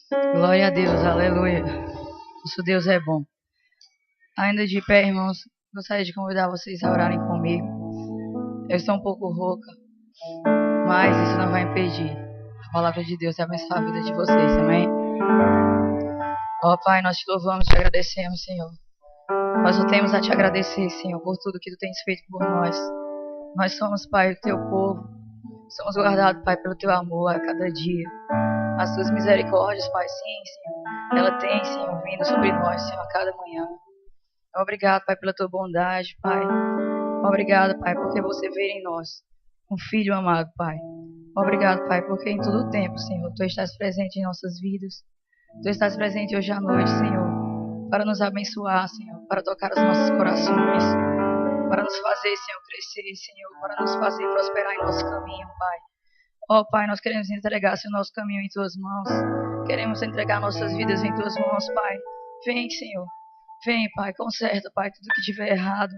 Glória a Deus, aleluia. Nosso Deus é bom. Ainda de pé, irmãos, gostaria de convidar vocês a orarem comigo. Eu estou um pouco rouca, mas isso não vai impedir a palavra de Deus e abençoar a vida de vocês, amém? Ó Pai, nós te louvamos e te agradecemos, Senhor. Nós só temos a te agradecer, Senhor, por tudo que tu tens feito por nós. Nós somos, Pai, o teu povo. Somos guardados, Pai, pelo teu amor a cada dia. As tuas misericórdias, Pai, sim, Senhor. Ela tem, Senhor, vindo sobre nós, Senhor, a cada manhã. Obrigado, Pai, pela tua bondade, Pai. Obrigado, Pai, porque você vê em nós um filho amado, Pai. Obrigado, Pai, porque em todo o tempo, Senhor, tu estás presente em nossas vidas. Tu estás presente hoje à noite, Senhor, para nos abençoar, Senhor, para tocar os nossos corações, para nos fazer, Senhor, crescer, Senhor, para nos fazer prosperar em nosso caminho, Pai. Ó Pai, nós queremos entregar, Senhor, nosso caminho em tuas mãos. Queremos entregar nossas vidas em tuas mãos, Pai. Vem, Senhor. Vem, Pai, conserta, Pai, tudo que estiver errado.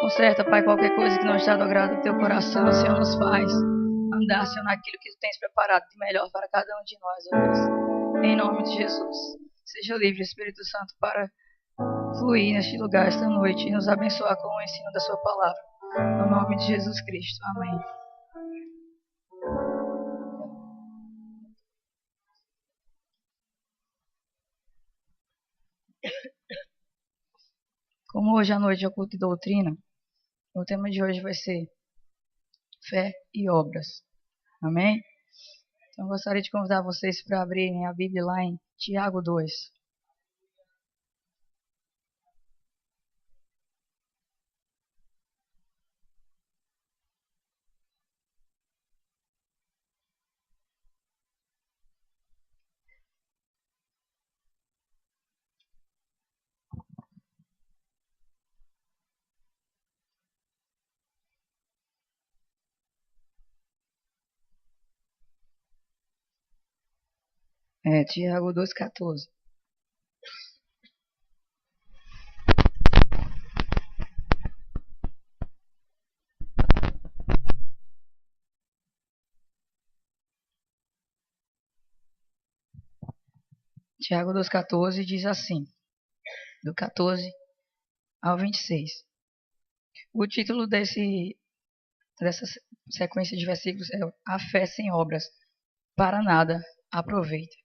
Conserta, Pai, qualquer coisa que não está do agrado do teu coração, Senhor, nos faz andar, Senhor, naquilo que tu tens preparado de melhor para cada um de nós, ó Deus. Em nome de Jesus. Seja livre, Espírito Santo, para fluir neste lugar esta noite e nos abençoar com o ensino da sua palavra. No nome de Jesus Cristo. Amém. Como hoje à noite é o culto de doutrina, o tema de hoje vai ser fé e obras. Amém? Então, eu gostaria de convidar vocês para abrirem a Bíblia lá em Tiago 2. Tiago 2,14. Tiago 2,14 diz assim, do 14 ao 26. O título dessa sequência de versículos é A Fé Sem Obras, para nada aproveita.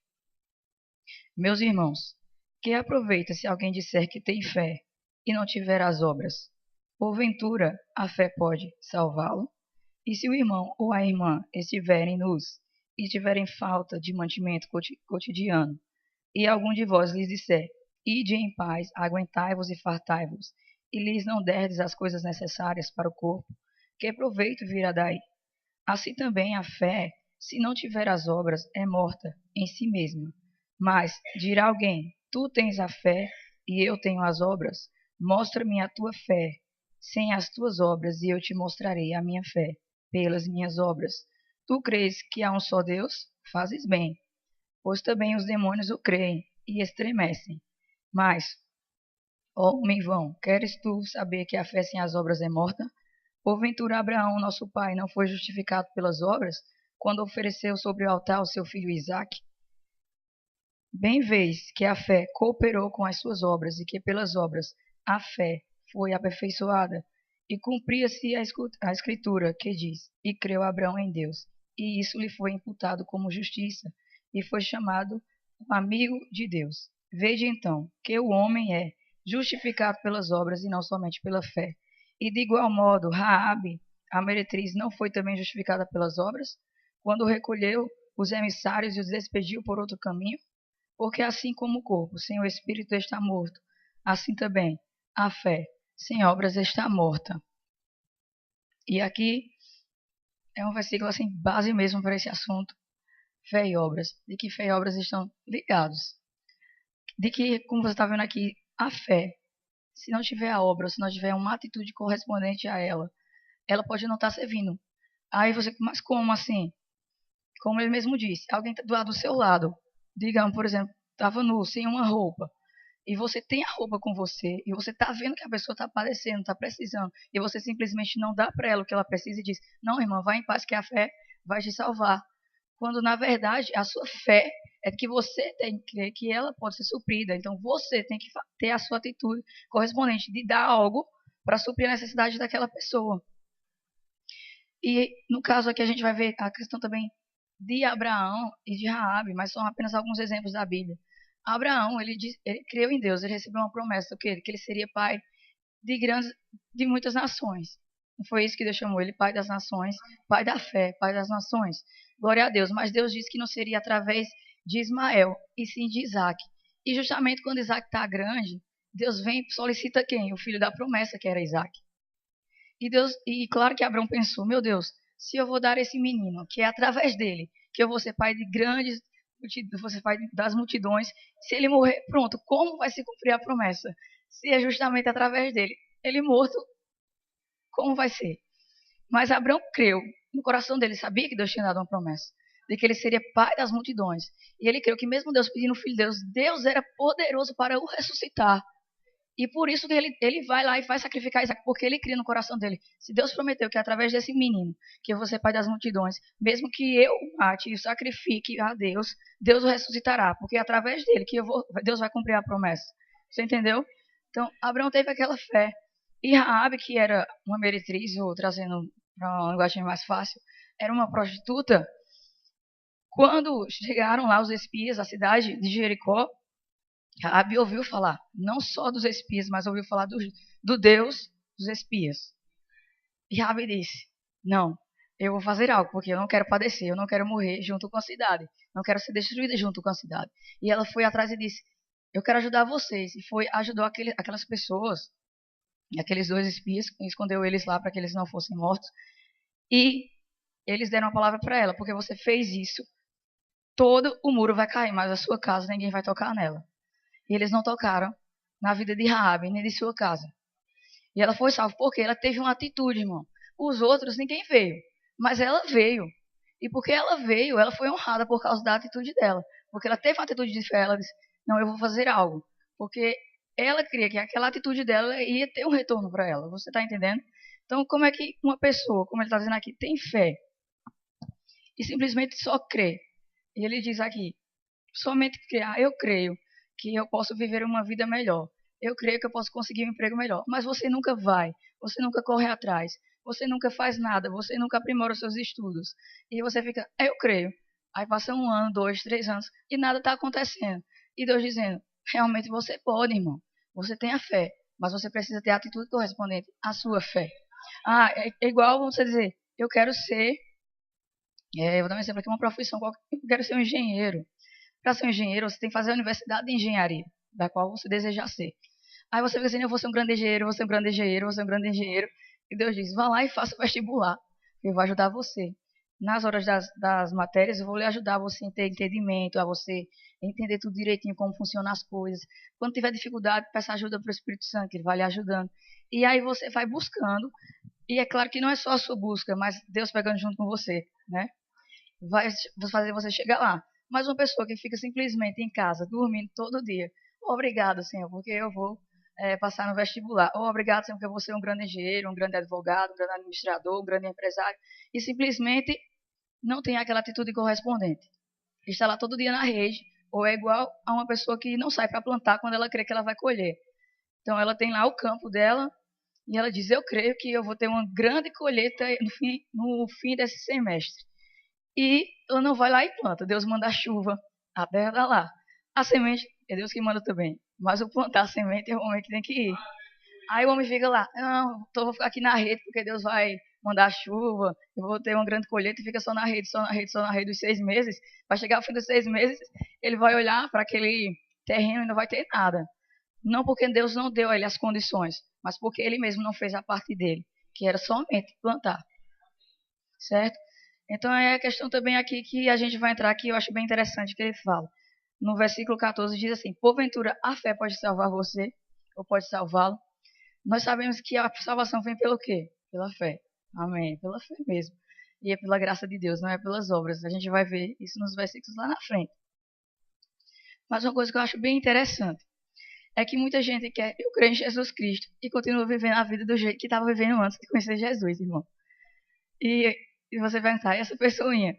Meus irmãos, que aproveita se alguém disser que tem fé e não tiver as obras? Porventura, a fé pode salvá-lo? E se o irmão ou a irmã estiverem nus e tiverem falta de mantimento cotidiano, e algum de vós lhes disser, ide em paz, aguentai-vos e fartai-vos, e lhes não derdes as coisas necessárias para o corpo, que proveito virá daí? Assim também a fé, se não tiver as obras, é morta em si mesma. Mas dirá alguém, tu tens a fé e eu tenho as obras, mostra-me a tua fé sem as tuas obras, e eu te mostrarei a minha fé pelas minhas obras. Tu crês que há um só Deus? Fazes bem, pois também os demônios o creem e estremecem. Mas, ó homem vão, queres tu saber que a fé sem as obras é morta? Porventura Abraão, nosso pai, não foi justificado pelas obras, quando ofereceu sobre o altar o seu filho Isaque? Bem vês que a fé cooperou com as suas obras, e que pelas obras a fé foi aperfeiçoada, e cumpria-se a escritura que diz, e creu Abraão em Deus, e isso lhe foi imputado como justiça, e foi chamado o amigo de Deus. Vede então que o homem é justificado pelas obras e não somente pela fé. E de igual modo, Raabe, a meretriz, não foi também justificada pelas obras, quando recolheu os emissários e os despediu por outro caminho? Porque assim como o corpo sem o espírito está morto, assim também a fé sem obras está morta. E aqui é um versículo assim, base mesmo para esse assunto, fé e obras. De que fé e obras estão ligados. De que, como você está vendo aqui, a fé, se não tiver a obra, se não tiver uma atitude correspondente a ela, ela pode não estar servindo. Aí você, mas como assim? Como ele mesmo disse, alguém do seu lado, digamos, por exemplo, estava nu, sem uma roupa, e você tem a roupa com você, e você está vendo que a pessoa está padecendo, está precisando, e você simplesmente não dá para ela o que ela precisa e diz, não, irmã, vá em paz que a fé vai te salvar. Quando, na verdade, a sua fé é que você tem que crer que ela pode ser suprida. Então você tem que ter a sua atitude correspondente de dar algo para suprir a necessidade daquela pessoa. E no caso aqui a gente vai ver a questão também de Abraão e de Raabe, mas são apenas alguns exemplos da Bíblia. Abraão, ele creu em Deus, ele recebeu uma promessa do que ele seria pai de muitas nações. Não foi isso que Deus chamou ele, pai das nações, pai da fé, pai das nações. Glória a Deus. Mas Deus disse que não seria através de Ismael, e sim de Isaac. E justamente quando Isaac está grande, Deus vem e solicita quem? O filho da promessa, que era Isaac. E claro que Abraão pensou, meu Deus, se eu vou dar esse menino, que é através dele, que eu vou ser pai de grandes, vou ser pai das multidões, se ele morrer, pronto, como vai se cumprir a promessa? Se é justamente através dele. Ele morto, como vai ser? Mas Abraão creu, no coração dele, sabia que Deus tinha dado uma promessa, de que ele seria pai das multidões. E ele creu que mesmo Deus pedindo o filho de Deus, Deus era poderoso para o ressuscitar. E por isso que ele vai lá e faz sacrificar Isaac, porque ele cria no coração dele. Se Deus prometeu que através desse menino, que eu vou ser pai das multidões, mesmo que eu mate e sacrifique a Deus, Deus o ressuscitará, porque é através dele que Deus vai cumprir a promessa. Você entendeu? Então, Abraão teve aquela fé. E Raabe, que era uma meretriz, ou trazendo para uma linguagem mais fácil, era uma prostituta. Quando chegaram lá os espias à cidade de Jericó, Raabe ouviu falar, não só dos espias, mas ouviu falar do Deus dos espias. E Raabe disse, não, eu vou fazer algo, porque eu não quero padecer, eu não quero morrer junto com a cidade, não quero ser destruída junto com a cidade. E ela foi atrás e disse, eu quero ajudar vocês. E ajudou aquelas pessoas, aqueles 2 espias, escondeu eles lá para que eles não fossem mortos. E eles deram a palavra para ela, porque você fez isso, todo o muro vai cair, mas a sua casa ninguém vai tocar nela. E eles não tocaram na vida de Raabe, nem de sua casa. E ela foi salva porque ela teve uma atitude, irmão. Os outros, ninguém veio. Mas ela veio. E porque ela veio, ela foi honrada por causa da atitude dela. Porque ela teve uma atitude de fé, ela disse, não, eu vou fazer algo. Porque ela cria que aquela atitude dela ia ter um retorno para ela. Você está entendendo? Então, como é que uma pessoa, como ele está dizendo aqui, tem fé e simplesmente só crê? E ele diz aqui, somente criar, eu creio que eu posso viver uma vida melhor. Eu creio que eu posso conseguir um emprego melhor. Mas você nunca vai, você nunca corre atrás, você nunca faz nada, você nunca aprimora os seus estudos. E você fica, eu creio. Aí passa 1 ano, 2, 3 anos e nada está acontecendo. E Deus dizendo, realmente você pode, irmão. Você tem a fé, mas você precisa ter a atitude correspondente à sua fé. É igual você dizer, eu quero ser, eu vou dar um exemplo aqui, uma profissão, eu quero ser um engenheiro. Para ser um engenheiro, você tem que fazer a universidade de engenharia, da qual você deseja ser. Aí você fica assim, eu vou ser um grande engenheiro, vou ser um grande engenheiro, vou ser um grande engenheiro. E Deus diz, vá lá e faça o vestibular, que eu vou ajudar você. Nas horas das matérias, eu vou lhe ajudar a você ter entendimento, a você entender tudo direitinho, como funcionam as coisas. Quando tiver dificuldade, peça ajuda para o Espírito Santo, que ele vai lhe ajudando. E aí você vai buscando, e é claro que não é só a sua busca, mas Deus pegando junto com você, né? Vai fazer você chegar lá. Mas uma pessoa que fica simplesmente em casa, dormindo todo dia, obrigado, Senhor, porque eu vou passar no vestibular. Ou obrigado, Senhor, porque eu vou ser um grande engenheiro, um grande advogado, um grande administrador, um grande empresário. E simplesmente não tem aquela atitude correspondente. Está lá todo dia na rede, ou é igual a uma pessoa que não sai para plantar quando ela crê que ela vai colher. Então ela tem lá o campo dela e ela diz, eu creio que eu vou ter uma grande colheita no fim desse semestre. E ela não vai lá e planta. Deus manda a chuva, a terra está lá. A semente é Deus que manda também. Mas o plantar a semente é o homem que tem que ir. Aí o homem fica lá, não, vou ficar aqui na rede porque Deus vai mandar a chuva, eu vou ter uma grande colheita e fica só na rede, só na rede, só na rede dos 6 meses. Vai chegar ao fim dos 6 meses, ele vai olhar para aquele terreno e não vai ter nada. Não porque Deus não deu a ele as condições, mas porque ele mesmo não fez a parte dele, que era somente plantar. Certo? Então é a questão também aqui que a gente vai entrar aqui, eu acho bem interessante que ele fala. No versículo 14 diz assim, porventura a fé pode salvar você, ou pode salvá-lo. Nós sabemos que a salvação vem pelo quê? Pela fé. Amém. Pela fé mesmo. E é pela graça de Deus, não é pelas obras. A gente vai ver isso nos versículos lá na frente. Mas uma coisa que eu acho bem interessante é que muita gente quer, eu creio em Jesus Cristo, e continua vivendo a vida do jeito que estava vivendo antes de conhecer Jesus, irmão. E você vai perguntar, e essa pessoinha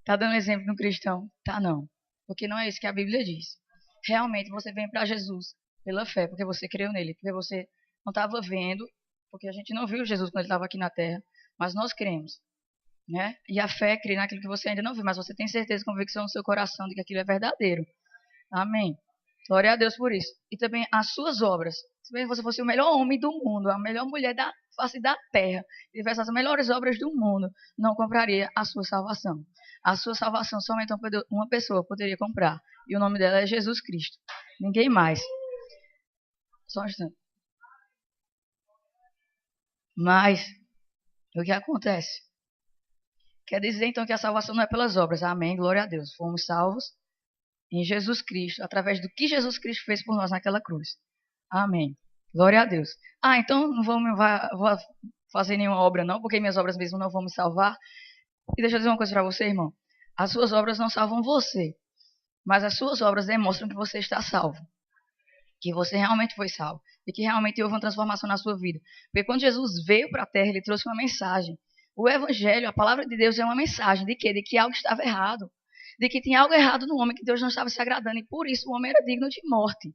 tá dando exemplo no cristão? Tá não. porque não é isso que a Bíblia diz. Realmente você vem para Jesus pela fé, porque você creu nele, porque você não estava vendo, porque a gente não viu Jesus quando ele estava aqui na terra, mas nós cremos, né? E a fé é crer naquilo que você ainda não viu, mas você tem certeza, convicção no seu coração de que aquilo é verdadeiro. Amém. Glória a Deus por isso. E também as suas obras. Se você fosse o melhor homem do mundo, a melhor mulher da face da terra, e tivesse as melhores obras do mundo, não compraria a sua salvação. A sua salvação somente uma pessoa poderia comprar. E o nome dela é Jesus Cristo. Ninguém mais. Só um instante. Mas, o que acontece? Quer dizer então que a salvação não é pelas obras. Amém, glória a Deus. Fomos salvos em Jesus Cristo, através do que Jesus Cristo fez por nós naquela cruz. Amém. Glória a Deus. Então não vou fazer nenhuma obra não, porque minhas obras mesmo não vão me salvar. E deixa eu dizer uma coisa para você, irmão. As suas obras não salvam você, mas as suas obras demonstram que você está salvo. Que você realmente foi salvo. E que realmente houve uma transformação na sua vida. Porque quando Jesus veio para a terra, ele trouxe uma mensagem. O evangelho, a palavra de Deus é uma mensagem de quê? De que algo estava errado. De que tinha algo errado no homem, que Deus não estava se agradando. E por isso o homem era digno de morte.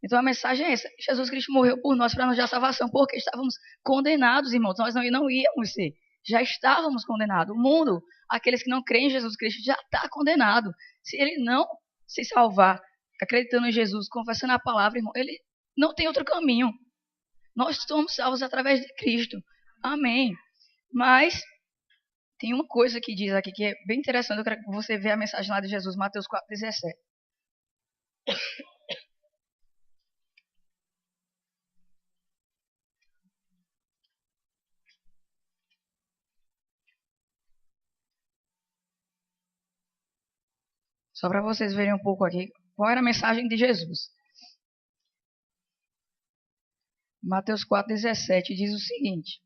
Então a mensagem é essa. Jesus Cristo morreu por nós para nos dar salvação. Porque estávamos condenados, irmãos. Nós não íamos ser. Já estávamos condenados. O mundo, aqueles que não creem em Jesus Cristo, já está condenado. Se ele não se salvar, acreditando em Jesus, confessando a palavra, irmão, ele não tem outro caminho. Nós somos salvos através de Cristo. Amém. Mas tem uma coisa que diz aqui que é bem interessante. Eu quero que você veja a mensagem lá de Jesus, Mateus 4,17. Só para vocês verem um pouco aqui qual era a mensagem de Jesus. Mateus 4,17 diz o seguinte: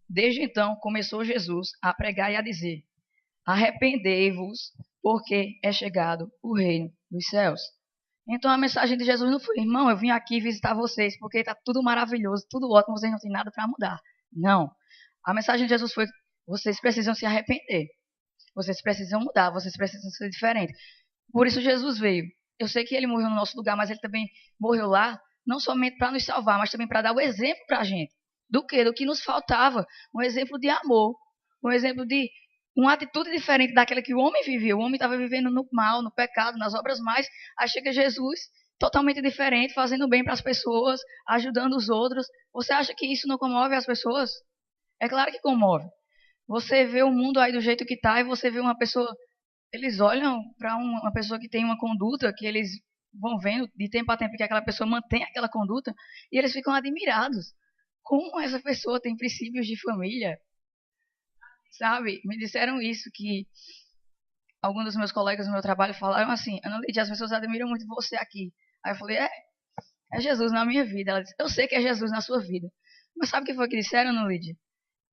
Desde então começou Jesus a pregar e a dizer: Arrependei-vos, porque é chegado o reino dos céus. Então a mensagem de Jesus não foi: irmão, eu vim aqui visitar vocês porque está tudo maravilhoso, tudo ótimo, vocês não têm nada para mudar. Não. A mensagem de Jesus foi: vocês precisam se arrepender. Vocês precisam mudar, vocês precisam ser diferentes. Por isso Jesus veio. Eu sei que ele morreu no nosso lugar, mas ele também morreu lá, não somente para nos salvar, mas também para dar o exemplo para a gente. Do quê? Do que nos faltava. Um exemplo de amor. Um exemplo de uma atitude diferente daquela que o homem viveu. O homem estava vivendo no mal, no pecado, nas obras mais. Aí chega Jesus, totalmente diferente, fazendo bem para as pessoas, ajudando os outros. Você acha que isso não comove as pessoas? É claro que comove. Você vê o mundo aí do jeito que está e você vê uma pessoa. Eles olham para uma pessoa que tem uma conduta que eles vão vendo de tempo a tempo que aquela pessoa mantém aquela conduta e eles ficam admirados. Como essa pessoa tem princípios de família? Sabe? Me disseram isso, que alguns dos meus colegas do meu trabalho falaram assim: Ana Lídia, as pessoas admiram muito você aqui. Aí eu falei: é Jesus na minha vida. Ela disse: eu sei que é Jesus na sua vida. Mas sabe o que foi que disseram, Ana Lídia?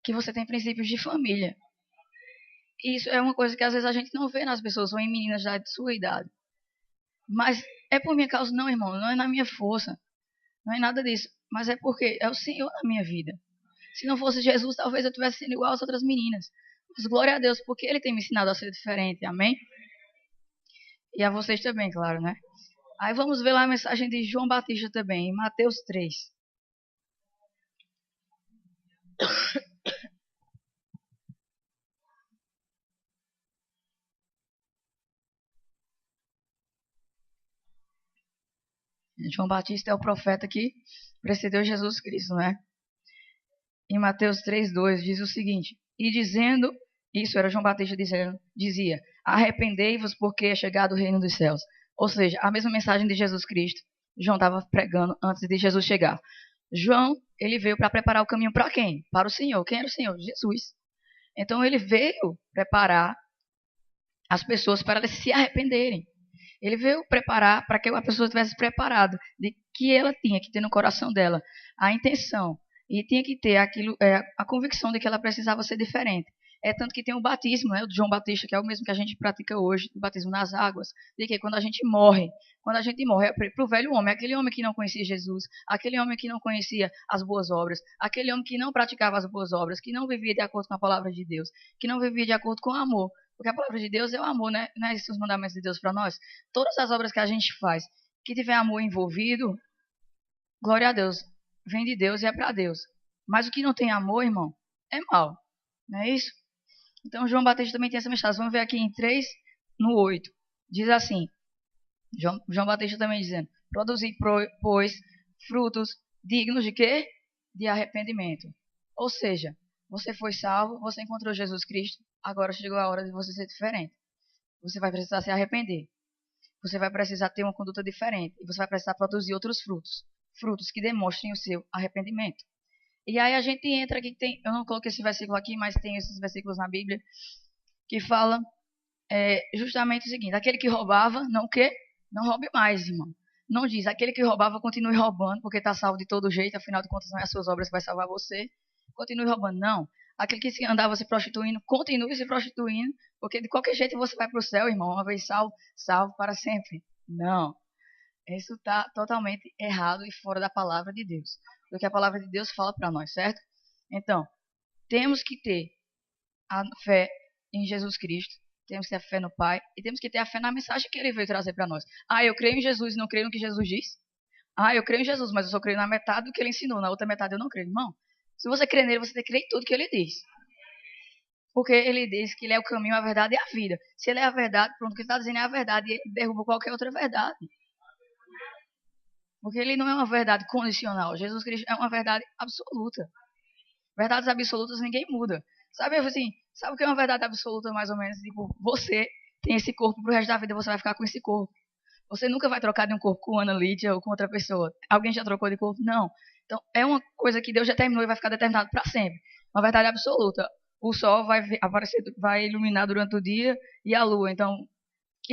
Que você tem princípios de família. E isso é uma coisa que às vezes a gente não vê nas pessoas, ou em meninas já de sua idade. Mas é por minha causa, não, irmão, não é na minha força, não é nada disso, mas é porque é o Senhor na minha vida. Se não fosse Jesus, talvez eu tivesse sido igual às outras meninas. Mas glória a Deus, porque Ele tem me ensinado a ser diferente, amém? E a vocês também, claro, né? Aí vamos ver lá a mensagem de João Batista também, em Mateus 3. João Batista é o profeta que precedeu Jesus Cristo, né? Em Mateus 3:2 diz o seguinte: E dizendo, isso era João Batista dizendo, dizia: Arrependei-vos porque é chegado o reino dos céus. Ou seja, a mesma mensagem de Jesus Cristo, João estava pregando antes de Jesus chegar. João, ele veio para preparar o caminho para quem? Para o Senhor. Quem era o Senhor? Jesus. Então ele veio preparar as pessoas para elas se arrependerem. Ele veio preparar para que a pessoa estivesse preparada, de que ela tinha que ter no coração dela a intenção e tinha que ter aquilo, a convicção de que ela precisava ser diferente. É tanto que tem o batismo, né, o de João Batista, que é o mesmo que a gente pratica hoje, o batismo nas águas, de que quando a gente morre é para o velho homem, aquele homem que não conhecia Jesus, aquele homem que não conhecia as boas obras, aquele homem que não praticava as boas obras, que não vivia de acordo com a palavra de Deus, que não vivia de acordo com o amor. Porque a palavra de Deus é o amor, né? Não é esses os mandamentos de Deus para nós. Todas as obras que a gente faz, que tiver amor envolvido, glória a Deus, vem de Deus e é para Deus. Mas o que não tem amor, irmão, é mal. Não é isso? Então, João Batista também tem essa mensagem. Vamos ver aqui em 3, no 8. Diz assim, João Batista também dizendo, produzir, pois, frutos dignos de quê? De arrependimento. Ou seja, você foi salvo, você encontrou Jesus Cristo, agora chegou a hora de você ser diferente. Você vai precisar se arrepender. Você vai precisar ter uma conduta diferente. E você vai precisar produzir outros frutos. Frutos que demonstrem o seu arrependimento. E aí a gente entra aqui, eu não coloquei esse versículo aqui, mas tem esses versículos na Bíblia, que falam justamente o seguinte, aquele que roubava, não o quê? Não roube mais, irmão. Não diz, aquele que roubava, continue roubando, porque está salvo de todo jeito, afinal de contas não é as suas obras que vai salvar você. Continue roubando, não. Aquele que andava se prostituindo, continue se prostituindo, porque de qualquer jeito você vai para o céu, irmão, uma vez salvo, salvo para sempre. Não. Isso está totalmente errado e fora da palavra de Deus. Do que a palavra de Deus fala para nós, certo? Então, temos que ter a fé em Jesus Cristo, temos que ter a fé no Pai e temos que ter a fé na mensagem que Ele veio trazer para nós. Eu creio em Jesus e não creio no que Jesus diz? Eu creio em Jesus, mas eu só creio na metade do que Ele ensinou, na outra metade eu não creio. Irmão, se você crê nele, você tem que crer em tudo que Ele diz. Porque Ele diz que Ele é o caminho, a verdade e a vida. Se Ele é a verdade, pronto, o que Ele está dizendo é a verdade e Ele derruba qualquer outra verdade. Porque Ele não é uma verdade condicional. Jesus Cristo é uma verdade absoluta. Verdades absolutas ninguém muda. Sabe assim, sabe o que é uma verdade absoluta, mais ou menos? Tipo, você tem esse corpo pro resto da vida, você vai ficar com esse corpo. Você nunca vai trocar de um corpo com Ana Lídia ou com outra pessoa. Alguém já trocou de corpo? Não. Então, é uma coisa que Deus já terminou e vai ficar determinado para sempre. Uma verdade absoluta. O sol vai aparecer, vai iluminar durante o dia e a lua. Então,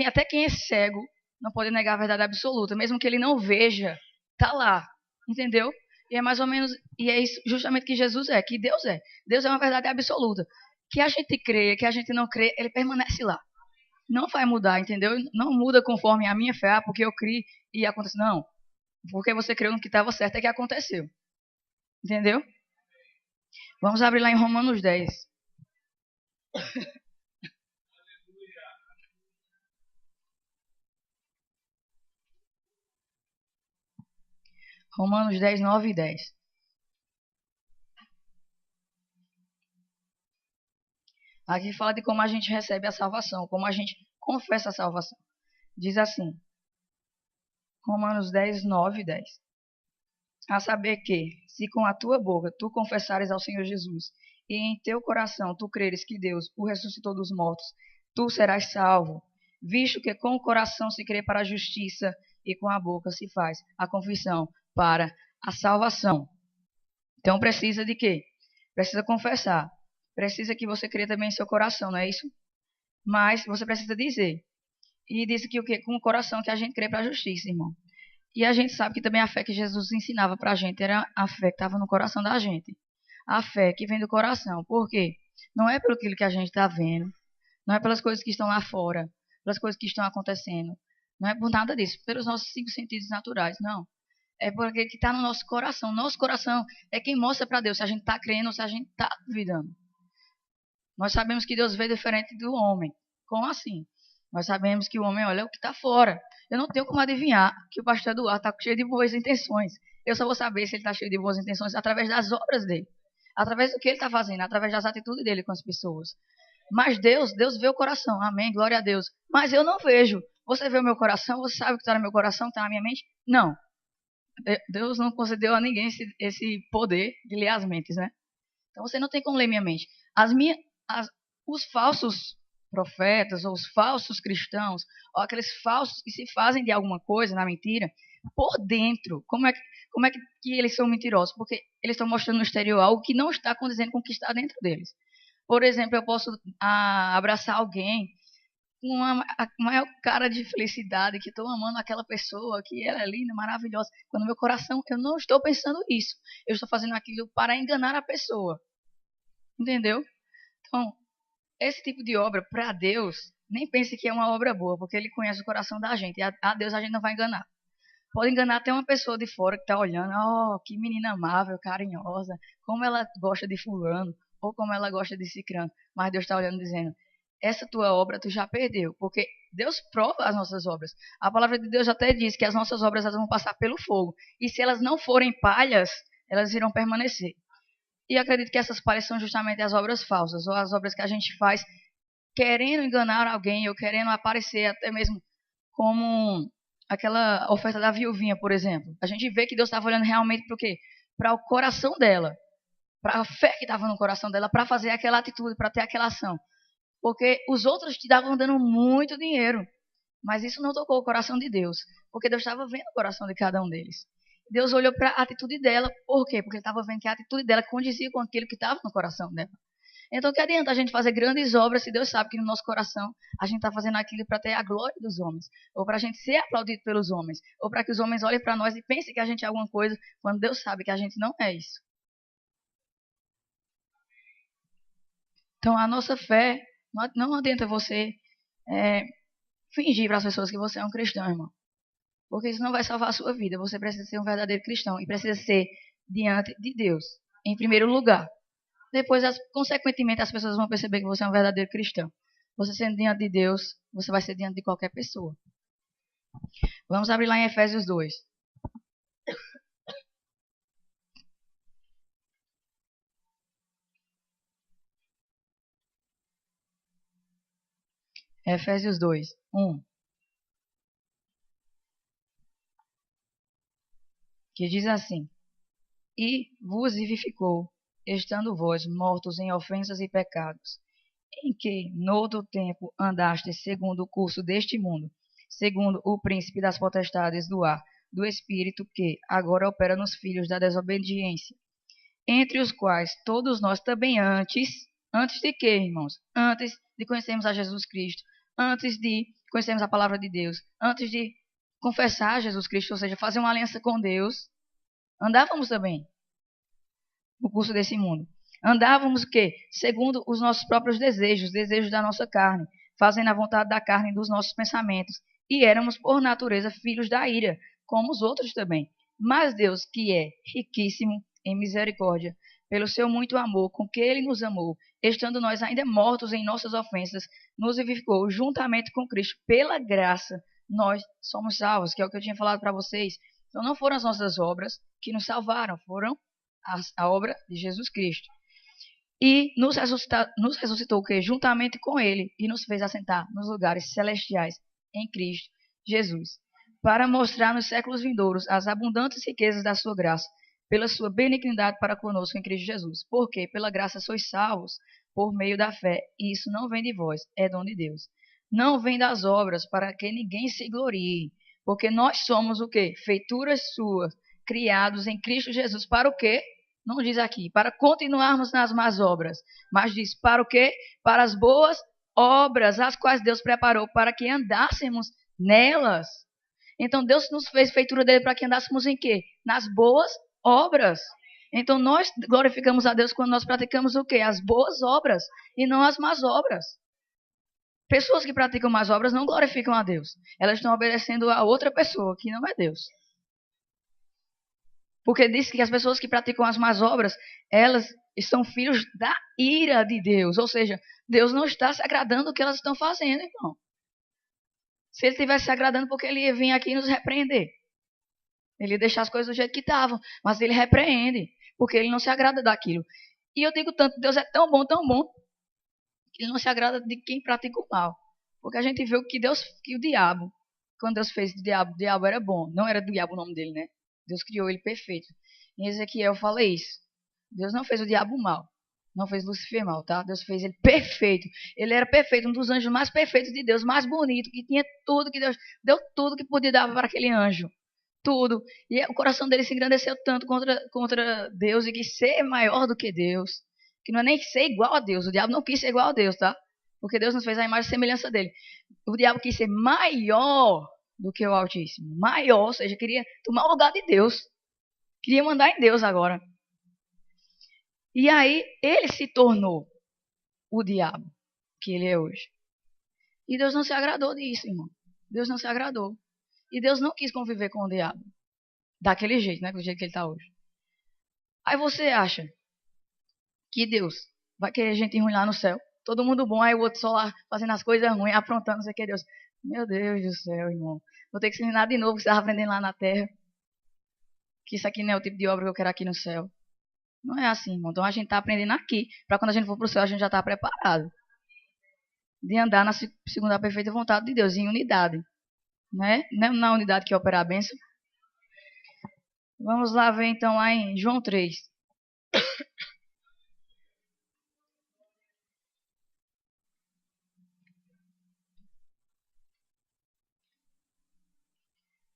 até quem é cego não pode negar a verdade absoluta. Mesmo que ele não veja, tá lá. Entendeu? E é mais ou menos, e é isso justamente que Jesus é, que Deus é. Deus é uma verdade absoluta. Que a gente crê, que a gente não crê, ele permanece lá. Não vai mudar, entendeu? Não muda conforme a minha fé, porque eu criei e aconteceu. Não. Porque você creu no que estava certo é que aconteceu. Entendeu? Vamos abrir lá em Romanos 10. Romanos 10, 9 e 10. Aqui fala de como a gente recebe a salvação, como a gente confessa a salvação. Diz assim, Romanos 10, 9 e 10. A saber que, se com a tua boca tu confessares ao Senhor Jesus, e em teu coração tu creres que Deus o ressuscitou dos mortos, tu serás salvo, visto que com o coração se crê para a justiça, e com a boca se faz a confissão para a salvação. Então precisa de quê? Precisa confessar. Precisa que você crê também em seu coração, não é isso? Mas você precisa dizer. E diz que o quê? Com o coração que a gente crê para a justiça, irmão. E a gente sabe que também a fé que Jesus ensinava para a gente era a fé que estava no coração da gente. A fé que vem do coração. Por quê? Não é pelo aquilo que a gente está vendo. Não é pelas coisas que estão lá fora. Pelas coisas que estão acontecendo. Não é por nada disso. Pelos nossos 5 sentidos naturais. Não. É por aquilo que está no nosso coração. Nosso coração é quem mostra para Deus se a gente está crendo ou se a gente está duvidando. Nós sabemos que Deus vê diferente do homem. Como assim? Nós sabemos que o homem olha o que está fora. Eu não tenho como adivinhar que o pastor Eduardo está cheio de boas intenções. Eu só vou saber se ele está cheio de boas intenções através das obras dele. Através do que ele está fazendo, através das atitudes dele com as pessoas. Mas Deus vê o coração. Amém, glória a Deus. Mas eu não vejo. Você vê o meu coração? Você sabe o que está no meu coração, o que está na minha mente? Não. Deus não concedeu a ninguém esse poder de ler as mentes, né? Então você não tem como ler minha mente. Os falsos profetas, ou os falsos cristãos, ou aqueles falsos que se fazem de alguma coisa na mentira, por dentro, como é que eles são mentirosos? Porque eles estão mostrando no exterior algo que não está condizendo com o que está dentro deles. Por exemplo, eu posso abraçar alguém com a maior cara de felicidade, que estou amando aquela pessoa, que ela é linda, maravilhosa. Quando no meu coração eu não estou pensando isso. Eu estou fazendo aquilo para enganar a pessoa. Entendeu? Então, esse tipo de obra, para Deus, nem pense que é uma obra boa, porque Ele conhece o coração da gente. E a Deus a gente não vai enganar. Pode enganar até uma pessoa de fora que está olhando, que menina amável, carinhosa, como ela gosta de fulano, ou como ela gosta de cicrano. Mas Deus está olhando dizendo, essa tua obra tu já perdeu, porque Deus prova as nossas obras. A palavra de Deus até diz que as nossas obras elas vão passar pelo fogo, e se elas não forem palhas, elas irão permanecer. E eu acredito que essas palhas são justamente as obras falsas, ou as obras que a gente faz querendo enganar alguém, ou querendo aparecer até mesmo como aquela oferta da viuvinha, por exemplo. A gente vê que Deus estava olhando realmente para o quê? Para o coração dela, para a fé que estava no coração dela, para fazer aquela atitude, para ter aquela ação. Porque os outros te estavam dando muito dinheiro, mas isso não tocou o coração de Deus, porque Deus estava vendo o coração de cada um deles. Deus olhou para a atitude dela, por quê? Porque ele estava vendo que a atitude dela condizia com aquilo que estava no coração dela. Então, que adianta a gente fazer grandes obras se Deus sabe que no nosso coração a gente está fazendo aquilo para ter a glória dos homens, ou para a gente ser aplaudido pelos homens, ou para que os homens olhem para nós e pensem que a gente é alguma coisa, quando Deus sabe que a gente não é isso. Então, a nossa fé, não adianta você fingir para as pessoas que você é um cristão, irmão. Porque isso não vai salvar a sua vida. Você precisa ser um verdadeiro cristão e precisa ser diante de Deus, em primeiro lugar. Depois, consequentemente, as pessoas vão perceber que você é um verdadeiro cristão. Você sendo diante de Deus, você vai ser diante de qualquer pessoa. Vamos abrir lá em Efésios 2. Efésios 2, 1. Que diz assim: E vos vivificou, estando vós mortos em ofensas e pecados, em que, noutro tempo, andastes segundo o curso deste mundo, segundo o príncipe das potestades do ar, do espírito que agora opera nos filhos da desobediência, entre os quais todos nós também antes de quê, irmãos? Antes de conhecermos a Jesus Cristo, antes de conhecermos a palavra de Deus, antes de confessar Jesus Cristo, ou seja, fazer uma aliança com Deus, andávamos também no curso desse mundo. Andávamos o quê? Segundo os nossos próprios desejos da nossa carne, fazendo a vontade da carne e dos nossos pensamentos. E éramos, por natureza, filhos da ira, como os outros também. Mas Deus, que é riquíssimo em misericórdia, pelo seu muito amor com que ele nos amou, estando nós ainda mortos em nossas ofensas, nos vivificou juntamente com Cristo. Pela graça, nós somos salvos, que é o que eu tinha falado para vocês. Então não foram as nossas obras que nos salvaram, foram a obra de Jesus Cristo. E nos ressuscitou o quê? Juntamente com ele, e nos fez assentar nos lugares celestiais em Cristo Jesus, para mostrar nos séculos vindouros as abundantes riquezas da sua graça, pela sua benignidade para conosco em Cristo Jesus. Porque pela graça sois salvos, por meio da fé, e isso não vem de vós, é dom de Deus. Não vem das obras, para que ninguém se glorie, porque nós somos o quê? Feituras suas, criados em Cristo Jesus, para o quê? Não diz aqui, para continuarmos nas más obras, mas diz para o quê? Para as boas obras, as quais Deus preparou para que andássemos nelas. Então Deus nos fez feitura dele para que andássemos em quê? Nas boas obras. Então nós glorificamos a Deus quando nós praticamos o quê? As boas obras e não as más obras. Pessoas que praticam más obras não glorificam a Deus. Elas estão obedecendo a outra pessoa que não é Deus. Porque diz que as pessoas que praticam as más obras, elas são filhos da ira de Deus. Ou seja, Deus não está se agradando do que elas estão fazendo, irmão. Se ele estivesse se agradando, porque ele ia vir aqui nos repreender. Ele ia deixar as coisas do jeito que estavam. Mas ele repreende, porque ele não se agrada daquilo. E eu digo tanto, Deus é tão bom, que ele não se agrada de quem pratica o mal. Porque a gente vê o que o diabo, quando Deus fez o diabo era bom. Não era do diabo o nome dele, né? Deus criou ele perfeito. Em Ezequiel fala isso. Deus não fez o diabo mal. Não fez Lúcifer mal, tá? Deus fez ele perfeito. Ele era perfeito, um dos anjos mais perfeitos de Deus, mais bonito, que tinha tudo que Deus deu, tudo que podia dar para aquele anjo. Tudo. E o coração dele se engrandeceu tanto contra Deus e quis ser maior do que Deus. Que não é nem ser igual a Deus. O diabo não quis ser igual a Deus, tá? Porque Deus nos fez a imagem e semelhança dele. O diabo quis ser maior do que o Altíssimo. Maior, ou seja, queria tomar o lugar de Deus. Queria mandar em Deus agora. E aí, ele se tornou o diabo que ele é hoje. E Deus não se agradou disso, irmão. Deus não se agradou. E Deus não quis conviver com o diabo. Daquele jeito, né? Do jeito que ele está hoje. Aí você acha que Deus vai querer gente ruim lá no céu? Todo mundo bom, aí o outro só lá fazendo as coisas ruins, aprontando, não sei o que, Deus. Meu Deus do céu, irmão. Vou ter que ensinar de novo o que você estava aprendendo lá na terra. Que isso aqui não é o tipo de obra que eu quero aqui no céu. Não é assim, irmão. Então a gente está aprendendo aqui, para quando a gente for para o céu, a gente já está preparado. De andar segundo a perfeita vontade de Deus, em unidade. Né? Não na unidade que opera a bênção. Vamos lá ver então lá em João 3.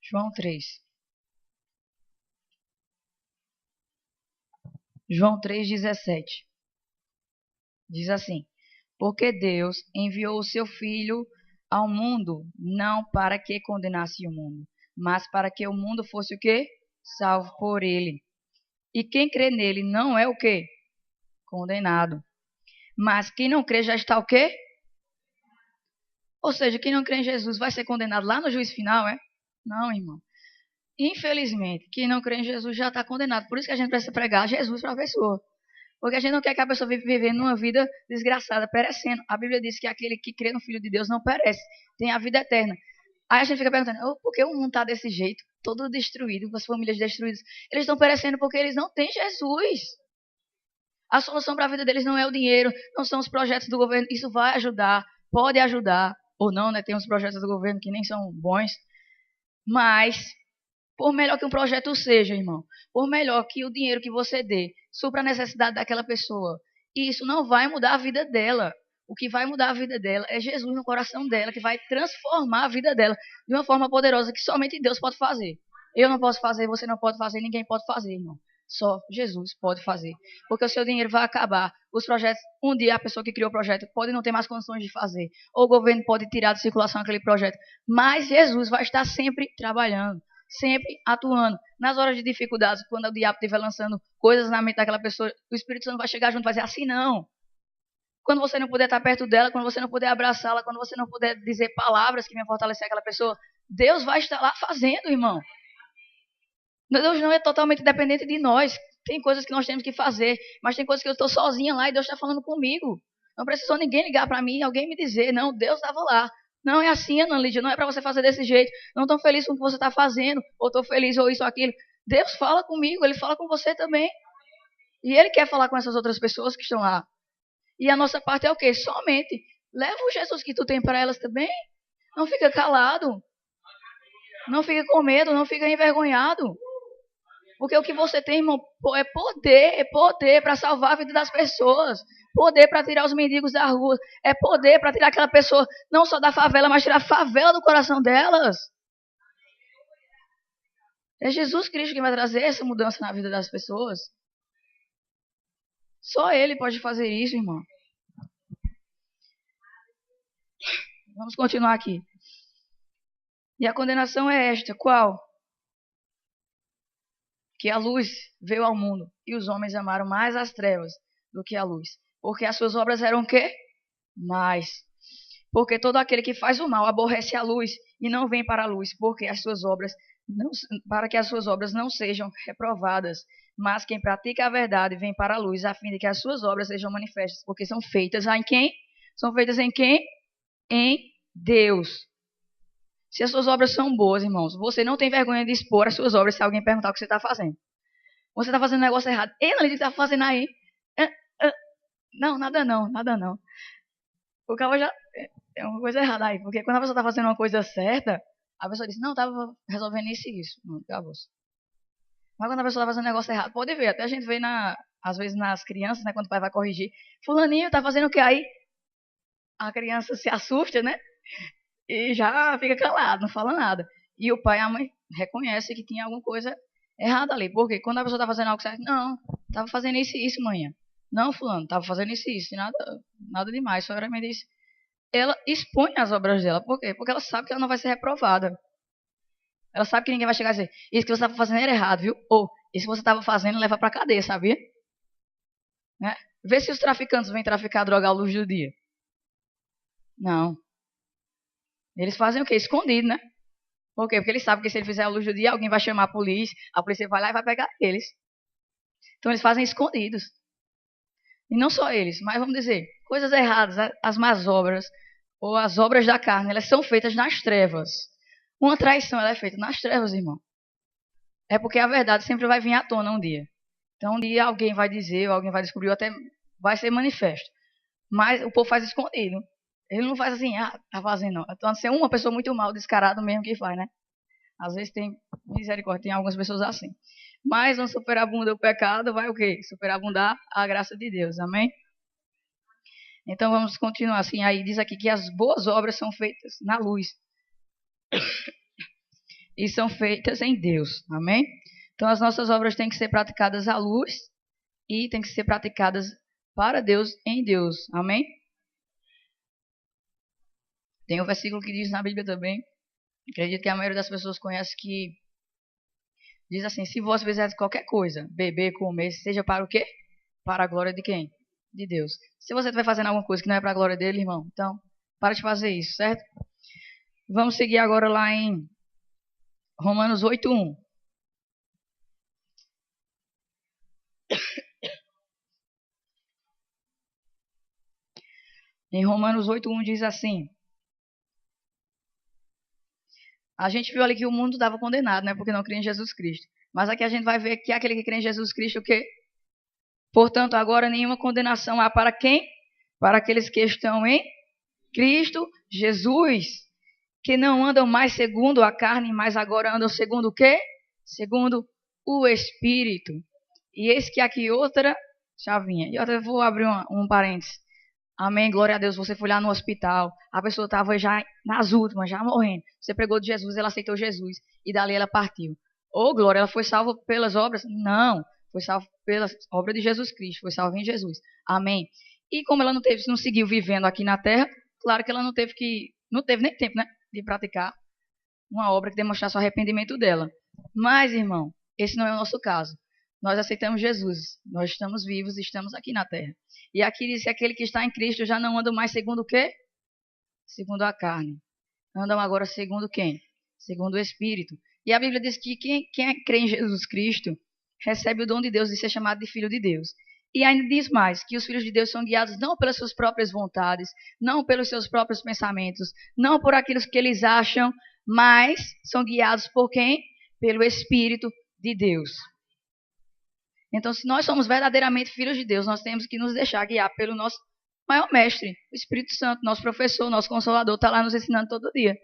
João 3. João 3,17. Diz assim: Porque Deus enviou o seu Filho ao mundo, não para que condenasse o mundo, mas para que o mundo fosse o quê? Salvo por ele. E quem crê nele não é o quê? Condenado. Mas quem não crê já está o quê? Ou seja, quem não crê em Jesus vai ser condenado lá no juízo final, é? Não, irmão. Infelizmente, quem não crê em Jesus já está condenado. Por isso que a gente precisa pregar Jesus para a pessoa. Porque a gente não quer que a pessoa viva vivendo uma vida desgraçada, perecendo. A Bíblia diz que aquele que crê no Filho de Deus não perece, tem a vida eterna. Aí a gente fica perguntando, por que o mundo está desse jeito? Todo destruído, com as famílias destruídas. Eles estão perecendo porque eles não têm Jesus. A solução para a vida deles não é o dinheiro, não são os projetos do governo. Isso vai ajudar, pode ajudar, ou não, né? Tem uns projetos do governo que nem são bons. Mas, por melhor que um projeto seja, irmão, por melhor que o dinheiro que você dê supra a necessidade daquela pessoa, isso não vai mudar a vida dela. O que vai mudar a vida dela é Jesus no coração dela, que vai transformar a vida dela de uma forma poderosa que somente Deus pode fazer. Eu não posso fazer, você não pode fazer, ninguém pode fazer, irmão. Só Jesus pode fazer. Porque o seu dinheiro vai acabar. Os projetos, um dia a pessoa que criou o projeto pode não ter mais condições de fazer. Ou o governo pode tirar de circulação aquele projeto. Mas Jesus vai estar sempre trabalhando, sempre atuando. Nas horas de dificuldades, quando o diabo estiver lançando coisas na mente daquela pessoa, o Espírito Santo vai chegar junto e vai dizer assim, não. Quando você não puder estar perto dela, quando você não puder abraçá-la, quando você não puder dizer palavras que venham fortalecer aquela pessoa, Deus vai estar lá fazendo, irmão. Deus não é totalmente dependente de nós. Tem coisas que nós temos que fazer, mas tem coisas que eu estou sozinha lá e Deus está falando comigo. Não precisou ninguém ligar para mim, alguém me dizer, não, Deus estava lá. Não é assim, Ana Lídia, não é para você fazer desse jeito. Não estou feliz com o que você está fazendo, ou estou feliz, ou isso, ou aquilo. Deus fala comigo, Ele fala com você também. E Ele quer falar com essas outras pessoas que estão lá. E a nossa parte é o quê? Somente leva o Jesus que tu tem para elas também. Não fica calado. Não fica com medo, não fica envergonhado. Porque o que você tem, irmão, é poder para salvar a vida das pessoas. Poder para tirar os mendigos da rua. É poder para tirar aquela pessoa, não só da favela, mas tirar a favela do coração delas. É Jesus Cristo que vai trazer essa mudança na vida das pessoas. Só Ele pode fazer isso, irmão. Vamos continuar aqui. E a condenação é esta, qual? Que a luz veio ao mundo e os homens amaram mais as trevas do que a luz. Porque as suas obras eram o quê? Mais. Porque todo aquele que faz o mal aborrece a luz e não vem para a luz, porque as suas obras não, para que as suas obras não sejam reprovadas. Mas quem pratica a verdade vem para a luz, a fim de que as suas obras sejam manifestas, porque são feitas em quem? São feitas em quem? Em Deus. Se as suas obras são boas, irmãos, você não tem vergonha de expor as suas obras se alguém perguntar o que você está fazendo. Você está fazendo um negócio errado. Ei, Analise, o que está fazendo aí? Não, nada não, nada não. O cara já tem uma coisa errada aí, porque quando a pessoa está fazendo uma coisa certa, a pessoa diz, não, estava resolvendo isso e isso. Não, acabou. Mas quando a pessoa está fazendo um negócio errado, pode ver, até a gente vê, às vezes, nas crianças, né, quando o pai vai corrigir, fulaninho está fazendo o que aí? A criança se assusta, né? E já fica calado, não fala nada. E o pai e a mãe reconhecem que tinha alguma coisa errada ali. Porque quando a pessoa está fazendo algo certo, não, estava fazendo isso e isso, manhã. Não, fulano, estava fazendo isso e isso, nada demais. Só era me disse. Ela expõe as obras dela. Por quê? Porque ela sabe que ela não vai ser reprovada. Ela sabe que ninguém vai chegar e dizer, isso que você estava fazendo era errado, viu? Ou, isso que você estava fazendo leva para cadeia, sabia? Né? Vê se os traficantes vêm traficar droga à luz do dia. Não. Eles fazem o quê? Escondido, né? Por quê? Porque eles sabem que se ele fizer a luz do dia, alguém vai chamar a polícia vai lá e vai pegar eles. Então eles fazem escondidos. E não só eles, mas vamos dizer, coisas erradas, as más obras, ou as obras da carne, elas são feitas nas trevas. Uma traição, ela é feita nas trevas, irmão. É porque a verdade sempre vai vir à tona um dia. Então, um dia alguém vai dizer, ou alguém vai descobrir, ou até vai ser manifesto. Mas o povo faz escondido. Ele não faz assim, tá fazendo, não. Então, ser uma pessoa muito mal, descarado mesmo que faz, né? Às vezes tem misericórdia, tem algumas pessoas assim. Mas não superabunda o pecado, vai o quê? Superabundar a graça de Deus, amém? Então vamos continuar assim. Aí diz aqui que as boas obras são feitas na luz. E são feitas em Deus, amém? Então as nossas obras têm que ser praticadas à luz e têm que ser praticadas para Deus, em Deus, amém? Tem um versículo que diz na Bíblia também, acredito que a maioria das pessoas conhece, que diz assim: se vós fizerdes qualquer coisa, beber, comer, seja para o quê? Para a glória de quem? De Deus. Se você estiver fazendo alguma coisa que não é para a glória dele, irmão, então para de fazer isso, certo? Vamos seguir agora lá em Romanos 8:1. Em Romanos 8:1 diz assim: a gente viu ali que o mundo estava condenado, né? Porque não cria em Jesus Cristo. Mas aqui a gente vai ver que aquele que crê em Jesus Cristo, o quê? Portanto, agora nenhuma condenação há para quem? Para aqueles que estão em Cristo Jesus, que não andam mais segundo a carne, mas agora andam segundo o quê? Segundo o Espírito. E eis que aqui outra chavinha. E eu vou abrir um parênteses. Amém, glória a Deus. Você foi lá no hospital, a pessoa estava já nas últimas, já morrendo. Você pregou de Jesus, ela aceitou Jesus e dali ela partiu. Ô, glória, ela foi salva pelas obras? Não, foi salva pela obra de Jesus Cristo, foi salva em Jesus. Amém. E como ela não seguiu vivendo aqui na terra, claro que ela não teve nem tempo, né, de praticar uma obra que demonstrasse o arrependimento dela. Mas, irmão, esse não é o nosso caso. Nós aceitamos Jesus, nós estamos vivos e estamos aqui na terra. E aqui diz que aquele que está em Cristo já não anda mais segundo o quê? Segundo a carne. Andam agora segundo quem? Segundo o Espírito. E a Bíblia diz que quem crê em Jesus Cristo recebe o dom de Deus de ser chamado de filho de Deus. E ainda diz mais, que os filhos de Deus são guiados não pelas suas próprias vontades, não pelos seus próprios pensamentos, não por aquilo que eles acham, mas são guiados por quem? Pelo Espírito de Deus. Então, se nós somos verdadeiramente filhos de Deus, nós temos que nos deixar guiar pelo nosso maior mestre, o Espírito Santo, nosso professor, nosso consolador, está lá nos ensinando todo dia.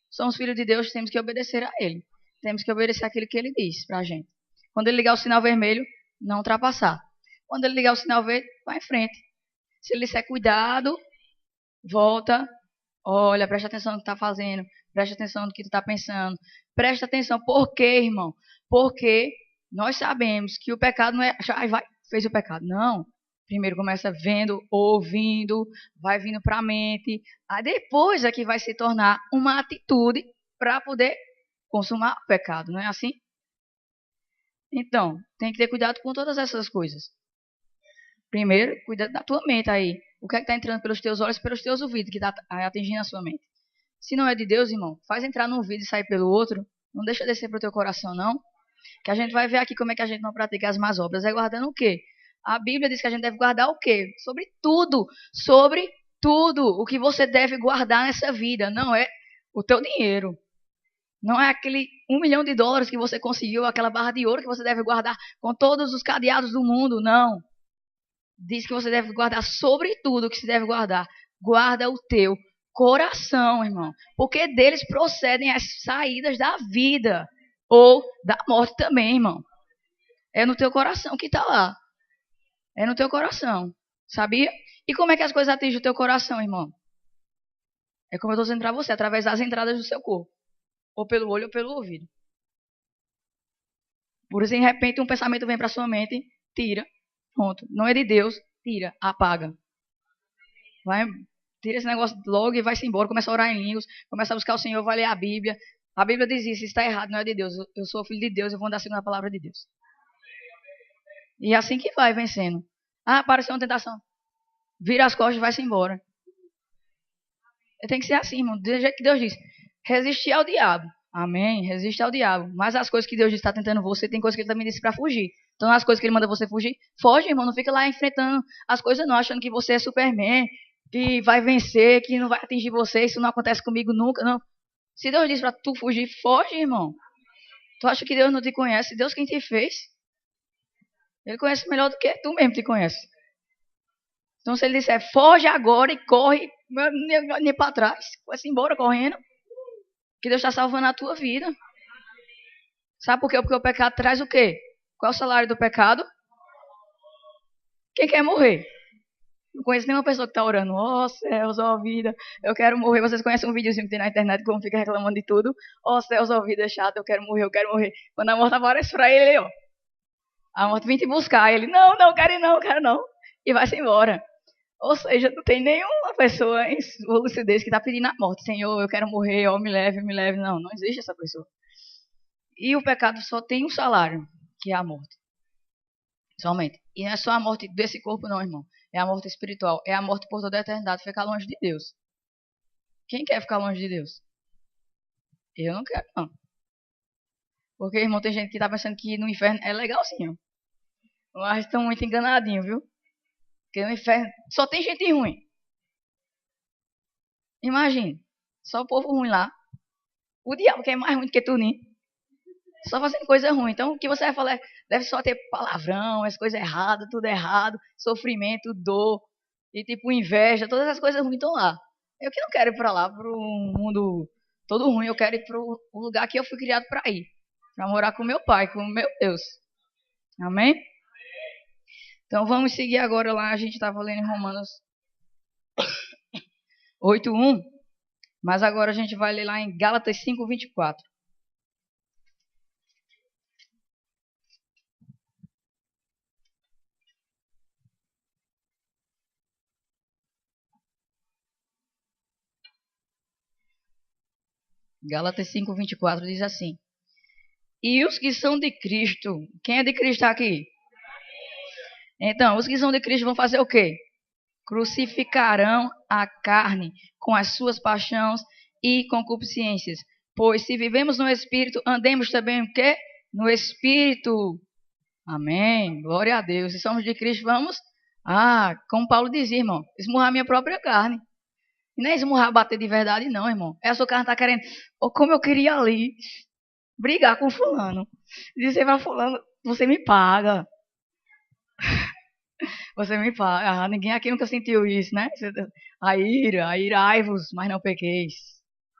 Somos filhos de Deus, temos que obedecer a Ele. Temos que obedecer aquilo que Ele diz para a gente. Quando Ele ligar o sinal vermelho, não ultrapassar. Quando Ele ligar o sinal verde, vai em frente. Se Ele disser cuidado, volta, olha, presta atenção no que está fazendo, presta atenção no que tu está pensando. Presta atenção. Por quê, irmão? Porque nós sabemos que o pecado não é... fez o pecado. Não. Primeiro começa vendo, ouvindo, vai vindo para a mente. Aí depois é que vai se tornar uma atitude para poder consumar o pecado. Não é assim? Então, tem que ter cuidado com todas essas coisas. Primeiro, cuida da tua mente aí. O que é que está entrando pelos teus olhos e pelos teus ouvidos que está atingindo a sua mente? Se não é de Deus, irmão, faz entrar num ouvido e sair pelo outro. Não deixa descer para o teu coração, não. Que a gente vai ver aqui como é que a gente não pratica as más obras. É guardando o quê? A Bíblia diz que a gente deve guardar o quê? Sobre tudo. Sobre tudo. O que você deve guardar nessa vida. Não é o teu dinheiro. Não é aquele $1 milhão que você conseguiu, aquela barra de ouro que você deve guardar com todos os cadeados do mundo. Não. Diz que você deve guardar sobre tudo o que se deve guardar. Guarda o teu coração, irmão. Porque deles procedem as saídas da vida. Ou da morte também, irmão. É no teu coração que está lá. É no teu coração. Sabia? E como é que as coisas atingem o teu coração, irmão? É como eu estou dizendo para você, através das entradas do seu corpo. Ou pelo olho ou pelo ouvido. Por isso, de repente, um pensamento vem para sua mente, tira, pronto. Não é de Deus, tira, apaga. Vai, tira esse negócio logo e vai-se embora. Começa a orar em línguas, começa a buscar o Senhor, vai ler a Bíblia. A Bíblia diz isso, está errado, não é de Deus. Eu sou filho de Deus, eu vou andar segundo a palavra de Deus. E é assim que vai vencendo. Apareceu uma tentação. Vira as costas e vai-se embora. Tem que ser assim, irmão. Do jeito que Deus diz. Resistir ao diabo. Amém? Resiste ao diabo. Mas as coisas que Deus está tentando você, tem coisas que ele também disse para fugir. Então, as coisas que ele manda você fugir, foge, irmão. Não fica lá enfrentando as coisas não, achando que você é Superman, que vai vencer, que não vai atingir você. Isso não acontece comigo nunca, não. Se Deus diz pra tu fugir, foge, irmão. Tu acha que Deus não te conhece? Deus quem te fez. Ele conhece melhor do que tu mesmo te conhece. Então, se ele disser, foge agora e corre, nem para trás, vai-se embora correndo, que Deus está salvando a tua vida. Sabe por quê? Porque o pecado traz o quê? Qual é o salário do pecado? Quem quer morrer? Não conheço nenhuma pessoa que está orando, ó céus, ó vida, eu quero morrer. Vocês conhecem um videozinho que tem na internet como fica reclamando de tudo? Ó céus, ó vida, é chato, eu quero morrer, eu quero morrer. Quando a morte aparece para ele, ó, a morte vem te buscar. Ele, não, quero não. E vai-se embora. Ou seja, não tem nenhuma pessoa em sua lucidez que está pedindo a morte. Senhor, eu quero morrer, ó, me leve. Não, não existe essa pessoa. E o pecado só tem um salário, que é a morte. Somente. E não é só a morte desse corpo, não, irmão. É a morte espiritual. É a morte por toda a eternidade, ficar longe de Deus. Quem quer ficar longe de Deus? Eu não quero, não. Porque, irmão, tem gente que tá pensando que no inferno é legalzinho. Mas estão muito enganadinhos, viu? Porque no inferno só tem gente ruim. Imagine. Só o povo ruim lá. O diabo que é mais ruim do que tu, nem. Só fazendo coisa ruim. Então, o que você vai falar deve só ter palavrão, as coisas erradas, tudo errado, sofrimento, dor, e tipo inveja, todas as coisas ruins estão lá. Eu que não quero ir para lá, para um mundo todo ruim, eu quero ir para o lugar que eu fui criado para ir. Para morar com meu pai, com meu Deus. Amém? Então, vamos seguir agora lá, a gente estava lendo em Romanos 8:1, mas agora a gente vai ler lá em Gálatas 5:24. Gálatas 5:24 diz assim: E os que são de Cristo, quem é de Cristo aqui? Então, os que são de Cristo vão fazer o quê? Crucificarão a carne com as suas paixões e concupiscências. Pois se vivemos no Espírito, andemos também o quê? No Espírito. Amém. Glória a Deus. Se somos de Cristo, vamos, como Paulo dizia, irmão, esmurrar minha própria carne. E não é esmurrar, bater de verdade, não, irmão. É a sua carne está querendo, como eu queria ali, brigar com fulano. Dizer para fulano, você me paga. Você me paga. Ninguém aqui nunca sentiu isso, né? A ira, irai-vos, mas não pequeis.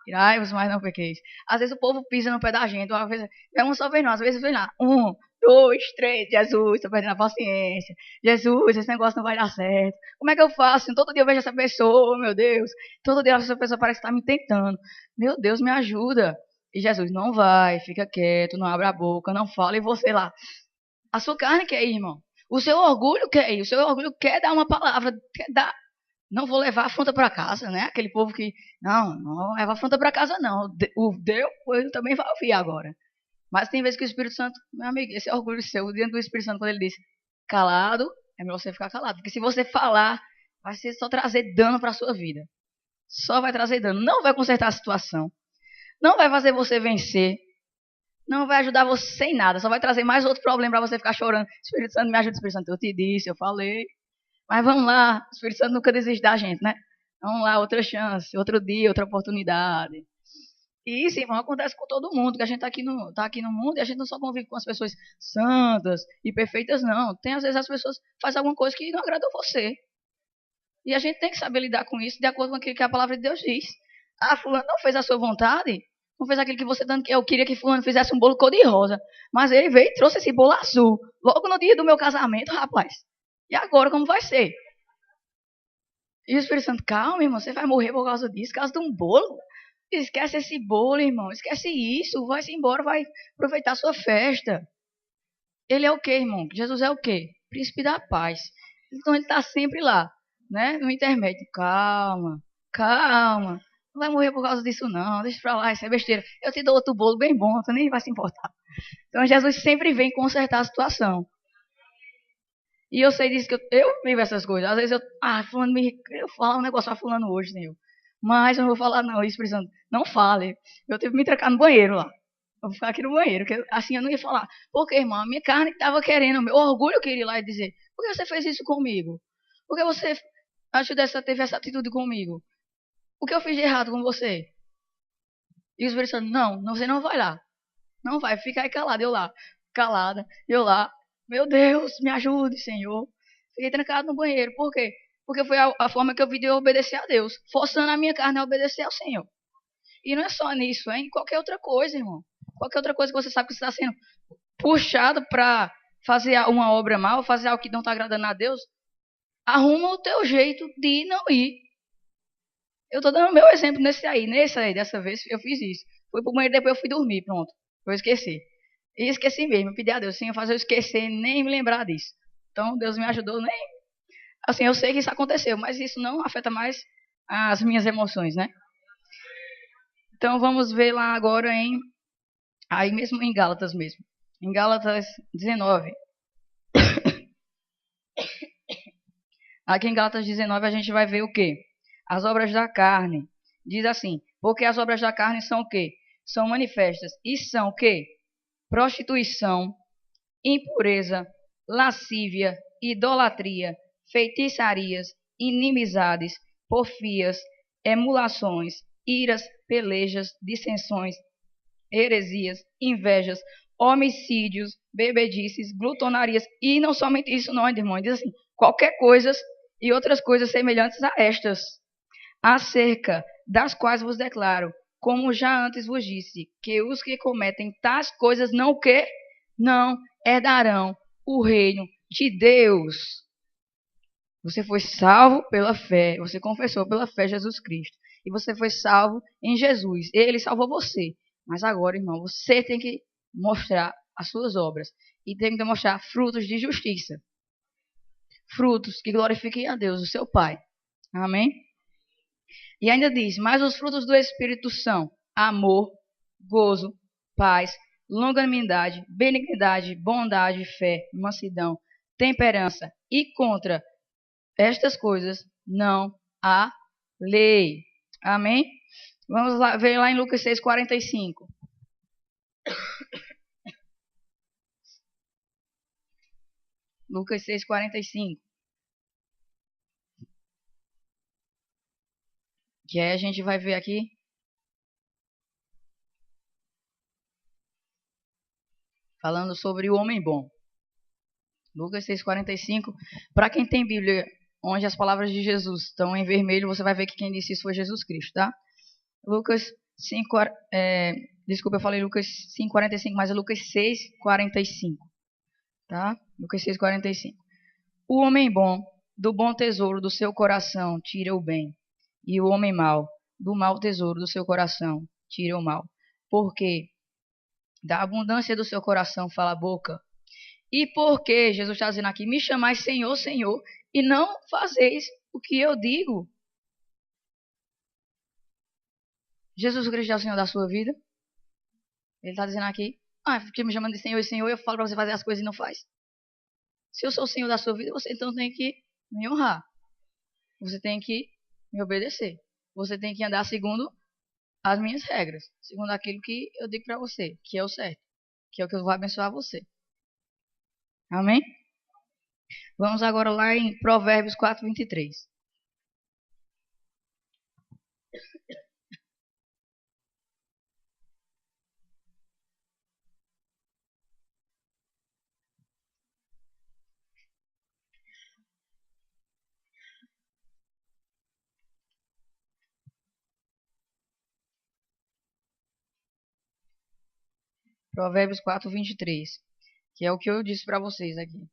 Irai-vos, mas não pequeis. Às vezes o povo pisa no pé da gente, às vezes, é uma só vez não, às vezes vem lá, 1, 2, 3, Jesus, estou perdendo a paciência. Jesus, esse negócio não vai dar certo. Como é que eu faço? Todo dia eu vejo essa pessoa, meu Deus. Todo dia essa pessoa parece que está me tentando. Meu Deus, me ajuda. E Jesus, não vai, fica quieto, não abre a boca, não fala, e você lá. A sua carne quer ir, irmão. O seu orgulho quer ir, o seu orgulho quer dar uma palavra, quer dar. Não vou levar a afronta para casa, né? Aquele povo que, não leva a afronta para casa, não. O Deus, ele também vai ouvir agora. Mas tem vezes que o Espírito Santo, meu amigo, esse orgulho seu, diante do Espírito Santo, quando ele diz calado, é melhor você ficar calado. Porque se você falar, vai ser só trazer dano para a sua vida. Só vai trazer dano. Não vai consertar a situação. Não vai fazer você vencer. Não vai ajudar você em nada. Só vai trazer mais outro problema para você ficar chorando. Espírito Santo, me ajuda, Espírito Santo. Eu te disse, eu falei. Mas vamos lá. O Espírito Santo nunca desiste da gente, né? Vamos lá, outra chance, outro dia, outra oportunidade. E isso, irmão, acontece com todo mundo, que a gente tá aqui no mundo e a gente não só convive com as pessoas santas e perfeitas, não. Tem, às vezes, as pessoas fazem alguma coisa que não agrada a você. E a gente tem que saber lidar com isso de acordo com aquilo que a palavra de Deus diz. Fulano não fez a sua vontade, não fez aquilo que você tanto que eu queria que fulano fizesse um bolo cor-de-rosa. Mas ele veio e trouxe esse bolo azul. Logo no dia do meu casamento, rapaz. E agora, como vai ser? E o Espírito Santo, calma, irmão, você vai morrer por causa disso, por causa de um bolo. Esquece esse bolo, irmão. Esquece isso. Vai-se embora, vai aproveitar a sua festa. Ele é o quê, irmão? Jesus é o quê? Príncipe da paz. Então ele está sempre lá, né? No intermédio. Calma, calma. Não vai morrer por causa disso, não. Deixa pra lá, isso é besteira. Eu te dou outro bolo bem bom, tu nem vai se importar. Então Jesus sempre vem consertar a situação. E eu sei disso que eu vivo essas coisas. Às vezes eu falo um negócio pra fulano hoje, Senhor. Mas eu não vou falar não, isso precisando. Não fale. Eu tive que me trancar no banheiro lá. vou ficar aqui no banheiro, que assim eu não ia falar. Porque, irmão, a minha carne estava querendo, o meu orgulho queria ir lá e dizer, por que você fez isso comigo? Por que você teve essa atitude comigo? O que eu fiz de errado com você? E o Espírito Santo, não, você não vai lá. Não vai, fica aí calado, eu lá. Calada, eu lá. Meu Deus, me ajude, Senhor. Fiquei trancado no banheiro. Por quê? Porque foi a forma que eu vi de eu obedecer a Deus. Forçando a minha carne a obedecer ao Senhor. E não é só nisso, é em qualquer outra coisa, irmão. Qualquer outra coisa que você sabe que você está sendo puxado para fazer uma obra mal, fazer algo que não está agradando a Deus, arruma o teu jeito de não ir. Eu estou dando o meu exemplo nesse aí, dessa vez eu fiz isso. Fui pro banheiro, depois eu fui dormir, pronto. Eu esqueci. E esqueci mesmo, eu pedi a Deus, sem fazer eu esquecer, nem me lembrar disso. Então Deus me ajudou, nem. Assim, eu sei que isso aconteceu, mas isso não afeta mais as minhas emoções, né? Então vamos ver lá agora aí mesmo em Gálatas mesmo. Em Gálatas 19. Aqui em Gálatas 19 a gente vai ver o quê? As obras da carne. Diz assim, porque as obras da carne são o quê? São manifestas. E são o quê? Prostituição, impureza, lascívia, idolatria, feitiçarias, inimizades, porfias, emulações, iras, pelejas, dissensões, heresias, invejas, homicídios, bebedices, glutonarias, e não somente isso não, irmão, diz assim, qualquer coisa e outras coisas semelhantes a estas, acerca das quais vos declaro, como já antes vos disse, que os que cometem tais coisas não o quê? Não herdarão o reino de Deus. Você foi salvo pela fé, você confessou pela fé Jesus Cristo, e você foi salvo em Jesus. Ele salvou você. Mas agora, irmão, você tem que mostrar as suas obras e tem que demonstrar frutos de justiça. Frutos que glorifiquem a Deus, o seu Pai. Amém? E ainda diz, mas os frutos do Espírito são amor, gozo, paz, longanimidade, benignidade, bondade, fé, mansidão, temperança. E contra estas coisas não há lei. Amém? Vamos lá, ver lá em Lucas 6,45. Lucas 6,45. Que aí a gente vai ver aqui. Falando sobre o homem bom. Lucas 6,45. Para quem tem Bíblia, onde as palavras de Jesus estão em vermelho, você vai ver que quem disse isso foi Jesus Cristo, tá? Lucas 5, desculpa, eu falei Lucas 5,45, mas é Lucas 6,45, tá? Lucas 6,45. O homem bom, do bom tesouro do seu coração, tira o bem, e o homem mau, do mau tesouro do seu coração, tira o mal. Porque da abundância do seu coração fala a boca. E porque Jesus está dizendo aqui, me chamais Senhor, Senhor, e não fazeis o que eu digo. Jesus Cristo é o Senhor da sua vida? Ele está dizendo aqui, porque me chamando de Senhor e Senhor, eu falo para você fazer as coisas e não faz. Se eu sou o Senhor da sua vida, você então tem que me honrar. Você tem que me obedecer. Você tem que andar segundo as minhas regras, segundo aquilo que eu digo para você, que é o certo, que é o que eu vou abençoar você. Amém? Vamos agora lá em Provérbios 4:23. Provérbios 4:23, que é o que eu disse para vocês aqui.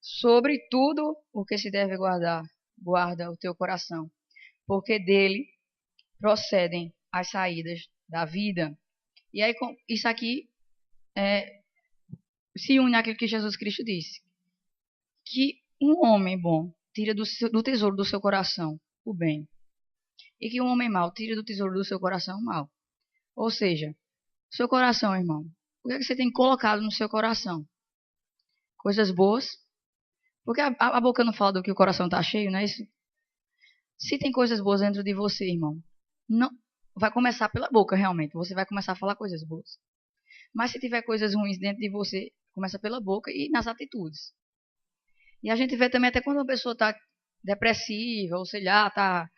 Sobre tudo o que se deve guardar, guarda o teu coração, porque dele procedem as saídas da vida. E aí, isso aqui se une àquilo que Jesus Cristo disse, que um homem bom tira do tesouro do seu coração o bem, e que um homem mau tira do tesouro do seu coração o mal. Ou seja, seu coração, irmão, o que é que você tem colocado no seu coração? Coisas boas? Porque a boca não fala do que o coração está cheio, não é isso? Se tem coisas boas dentro de você, irmão, não vai começar pela boca, realmente. Você vai começar a falar coisas boas. Mas se tiver coisas ruins dentro de você, começa pela boca e nas atitudes. E a gente vê também até quando uma pessoa está depressiva, ou sei lá, está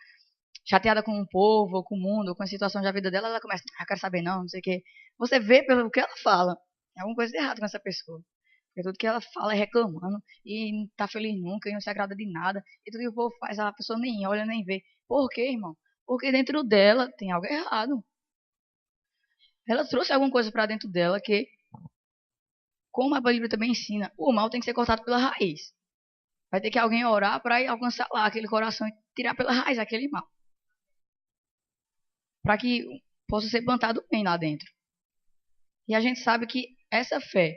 chateada com o povo, ou com o mundo, ou com a situação da vida dela, ela começa, quero saber não sei o quê. Você vê pelo que ela fala. Tem alguma coisa de errado com essa pessoa. Porque tudo que ela fala é reclamando, e não tá feliz nunca, e não se agrada de nada. E tudo que o povo faz, a pessoa nem olha, nem vê. Por quê, irmão? Porque dentro dela tem algo errado. Ela trouxe alguma coisa para dentro dela que, como a Bíblia também ensina, o mal tem que ser cortado pela raiz. Vai ter que alguém orar para alcançar lá aquele coração e tirar pela raiz aquele mal. Para que possa ser plantado bem lá dentro. E a gente sabe que essa fé,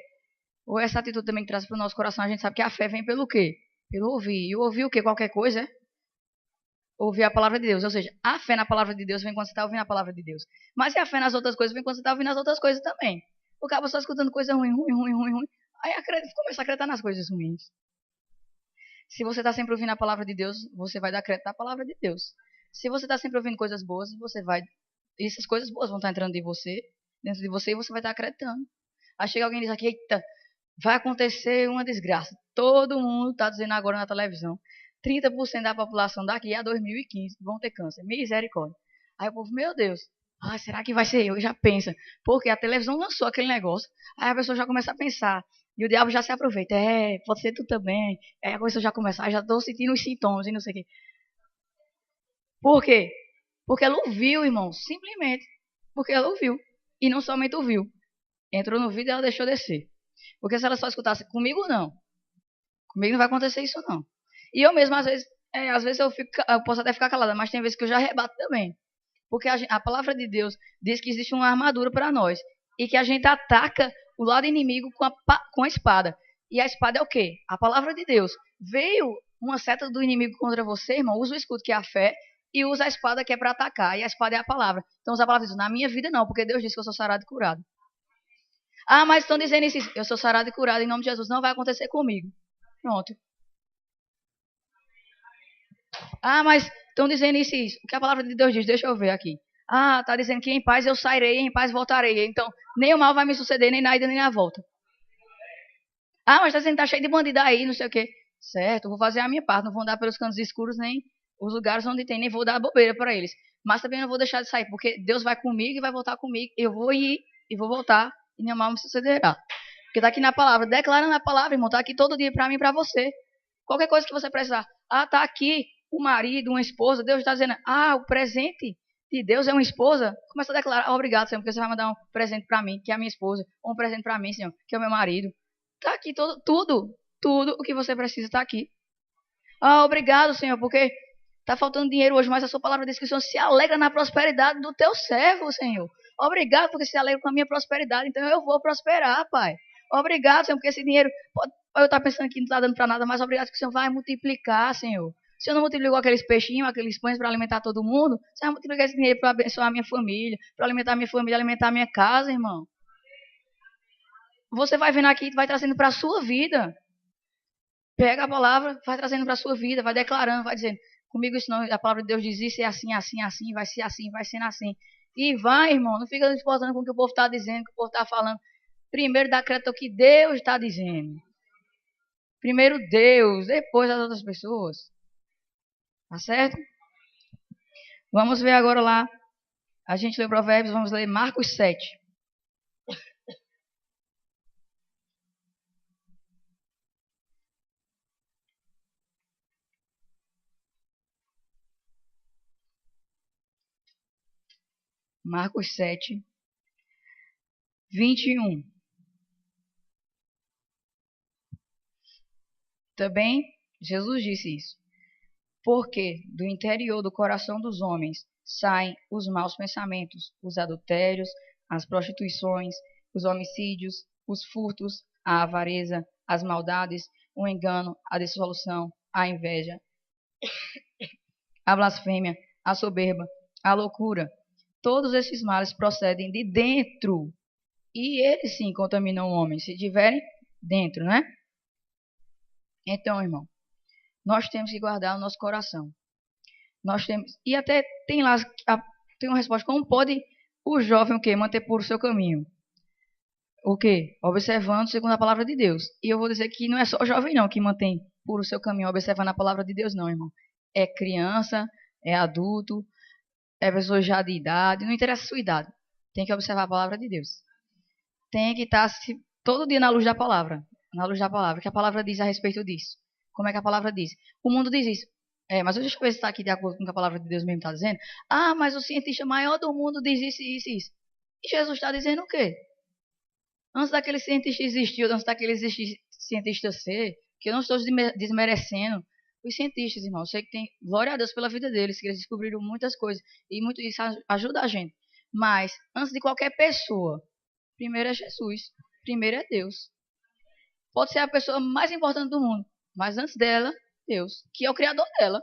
ou essa atitude também que traz para o nosso coração, a gente sabe que a fé vem pelo quê? Pelo ouvir. E ouvir o quê? Qualquer coisa, é? Ouvir a palavra de Deus. Ou seja, a fé na palavra de Deus vem quando você está ouvindo a palavra de Deus. Mas e a fé nas outras coisas vem quando você está ouvindo as outras coisas também. O cara só escutando coisa ruim. Aí começa a acreditar nas coisas ruins. Se você está sempre ouvindo a palavra de Deus, você vai dar crédito à palavra de Deus. Se você está sempre ouvindo coisas boas, você vai. Essas coisas boas vão estar entrando dentro de você, e você vai estar acreditando. Aí chega alguém e diz aqui, eita, vai acontecer uma desgraça. Todo mundo está dizendo agora na televisão. 30% da população daqui a 2015 vão ter câncer. Misericórdia. Aí o povo, meu Deus, será que vai ser eu? E já pensa. Porque a televisão lançou aquele negócio. Aí a pessoa já começa a pensar. E o diabo já se aproveita. Pode ser tu também. Aí a pessoa já começa. Já estou sentindo os sintomas e não sei o quê. Por quê? Porque ela ouviu, irmão. Simplesmente. Porque ela ouviu. E não somente ouviu. Entrou no vídeo e ela deixou descer. Porque se ela só escutasse comigo, não. Comigo não vai acontecer isso, não. E eu mesmo, às vezes eu posso até ficar calada, mas tem vezes que eu já rebato também. Porque a palavra de Deus diz que existe uma armadura para nós. E que a gente ataca o lado inimigo com a espada. E a espada é o quê? A palavra de Deus. Veio uma seta do inimigo contra você, irmão, usa o escudo que é a fé e usa a espada que é para atacar. E a espada é a palavra. Então usa a palavra de Deus. Na minha vida não, porque Deus disse que eu sou sarado e curado. Mas estão dizendo isso. Eu sou sarado e curado em nome de Jesus. Não vai acontecer comigo. Pronto. Mas estão dizendo isso. O que a palavra de Deus diz? Deixa eu ver aqui. Tá dizendo que em paz eu sairei, em paz voltarei. Então, nem o mal vai me suceder, nem na ida, nem na volta. Mas está dizendo que tá cheio de bandido aí, não sei o quê. Certo, vou fazer a minha parte. Não vou andar pelos cantos escuros, nem os lugares onde tem, nem vou dar bobeira para eles. Mas também não vou deixar de sair, porque Deus vai comigo e vai voltar comigo. Eu vou ir e vou voltar, e nenhum mal me sucederá. Porque tá aqui na palavra, declara na palavra, irmão. Tá aqui todo dia para mim e para você. Qualquer coisa que você precisar. Tá aqui um marido, uma esposa. Deus está dizendo, o presente de Deus é uma esposa. Começa a declarar, obrigado, Senhor, porque você vai mandar um presente para mim, que é a minha esposa. Ou um presente para mim, Senhor, que é o meu marido. Tá aqui tudo o que você precisa está aqui. Obrigado, Senhor, porque tá faltando dinheiro hoje, mas a sua palavra diz que o Senhor se alegra na prosperidade do teu servo, Senhor. Obrigado porque se alegra com a minha prosperidade, então eu vou prosperar, Pai. Obrigado, Senhor, porque esse dinheiro, eu estou pensando que não está dando para nada, mas obrigado que o Senhor vai multiplicar, Senhor. O Senhor não multiplicou aqueles peixinhos, aqueles pães para alimentar todo mundo? Você vai multiplicar esse dinheiro para abençoar a minha família, para alimentar a minha família, alimentar a minha casa, irmão. Você vai vendo aqui e vai trazendo para a sua vida. Pega a palavra, vai trazendo para a sua vida, vai declarando, vai dizendo, comigo isso não, a palavra de Deus diz isso, é assim, assim, assim, vai ser assim, vai sendo assim. E vai, irmão, não fica se importando com o que o povo está dizendo, o que o povo está falando. Primeiro dá crédito ao que Deus está dizendo. Primeiro Deus, depois as outras pessoas. Tá certo? Vamos ver agora lá. A gente leu Provérbios, vamos ler Marcos 7. Marcos 7, 21. Também Jesus disse isso. Porque do interior do coração dos homens saem os maus pensamentos, os adultérios, as prostituições, os homicídios, os furtos, a avareza, as maldades, o engano, a dissolução, a inveja, a blasfêmia, a soberba, a loucura. Todos esses males procedem de dentro. E eles sim contaminam o homem, se estiverem dentro, né? Então, irmão, nós temos que guardar o nosso coração. Nós temos, e até tem lá, tem uma resposta, como pode o jovem o quê? Manter puro o seu caminho? O quê? Observando segundo a palavra de Deus. E eu vou dizer que não é só jovem não que mantém puro o seu caminho observando a palavra de Deus, não, irmão. É criança, é adulto, é pessoa já de idade, não interessa a sua idade. Tem que observar a palavra de Deus. Tem que estar todo dia na luz da palavra. Na luz da palavra. O que a palavra diz a respeito disso? Como é que a palavra diz? O mundo diz isso. Mas deixa eu ver se está aqui de acordo com o que a palavra de Deus mesmo está dizendo. Ah, mas o cientista maior do mundo diz isso, isso, isso. E Jesus está dizendo o quê? Antes daquele cientista existir, antes daquele cientista ser, que eu não estou desmerecendo os cientistas, irmão. Eu sei que tem, glória a Deus pela vida deles, que eles descobriram muitas coisas. E muito isso ajuda a gente. Mas, antes de qualquer pessoa, primeiro é Jesus. Primeiro é Deus. Pode ser a pessoa mais importante do mundo. Mas antes dela, Deus. Que é o Criador dela.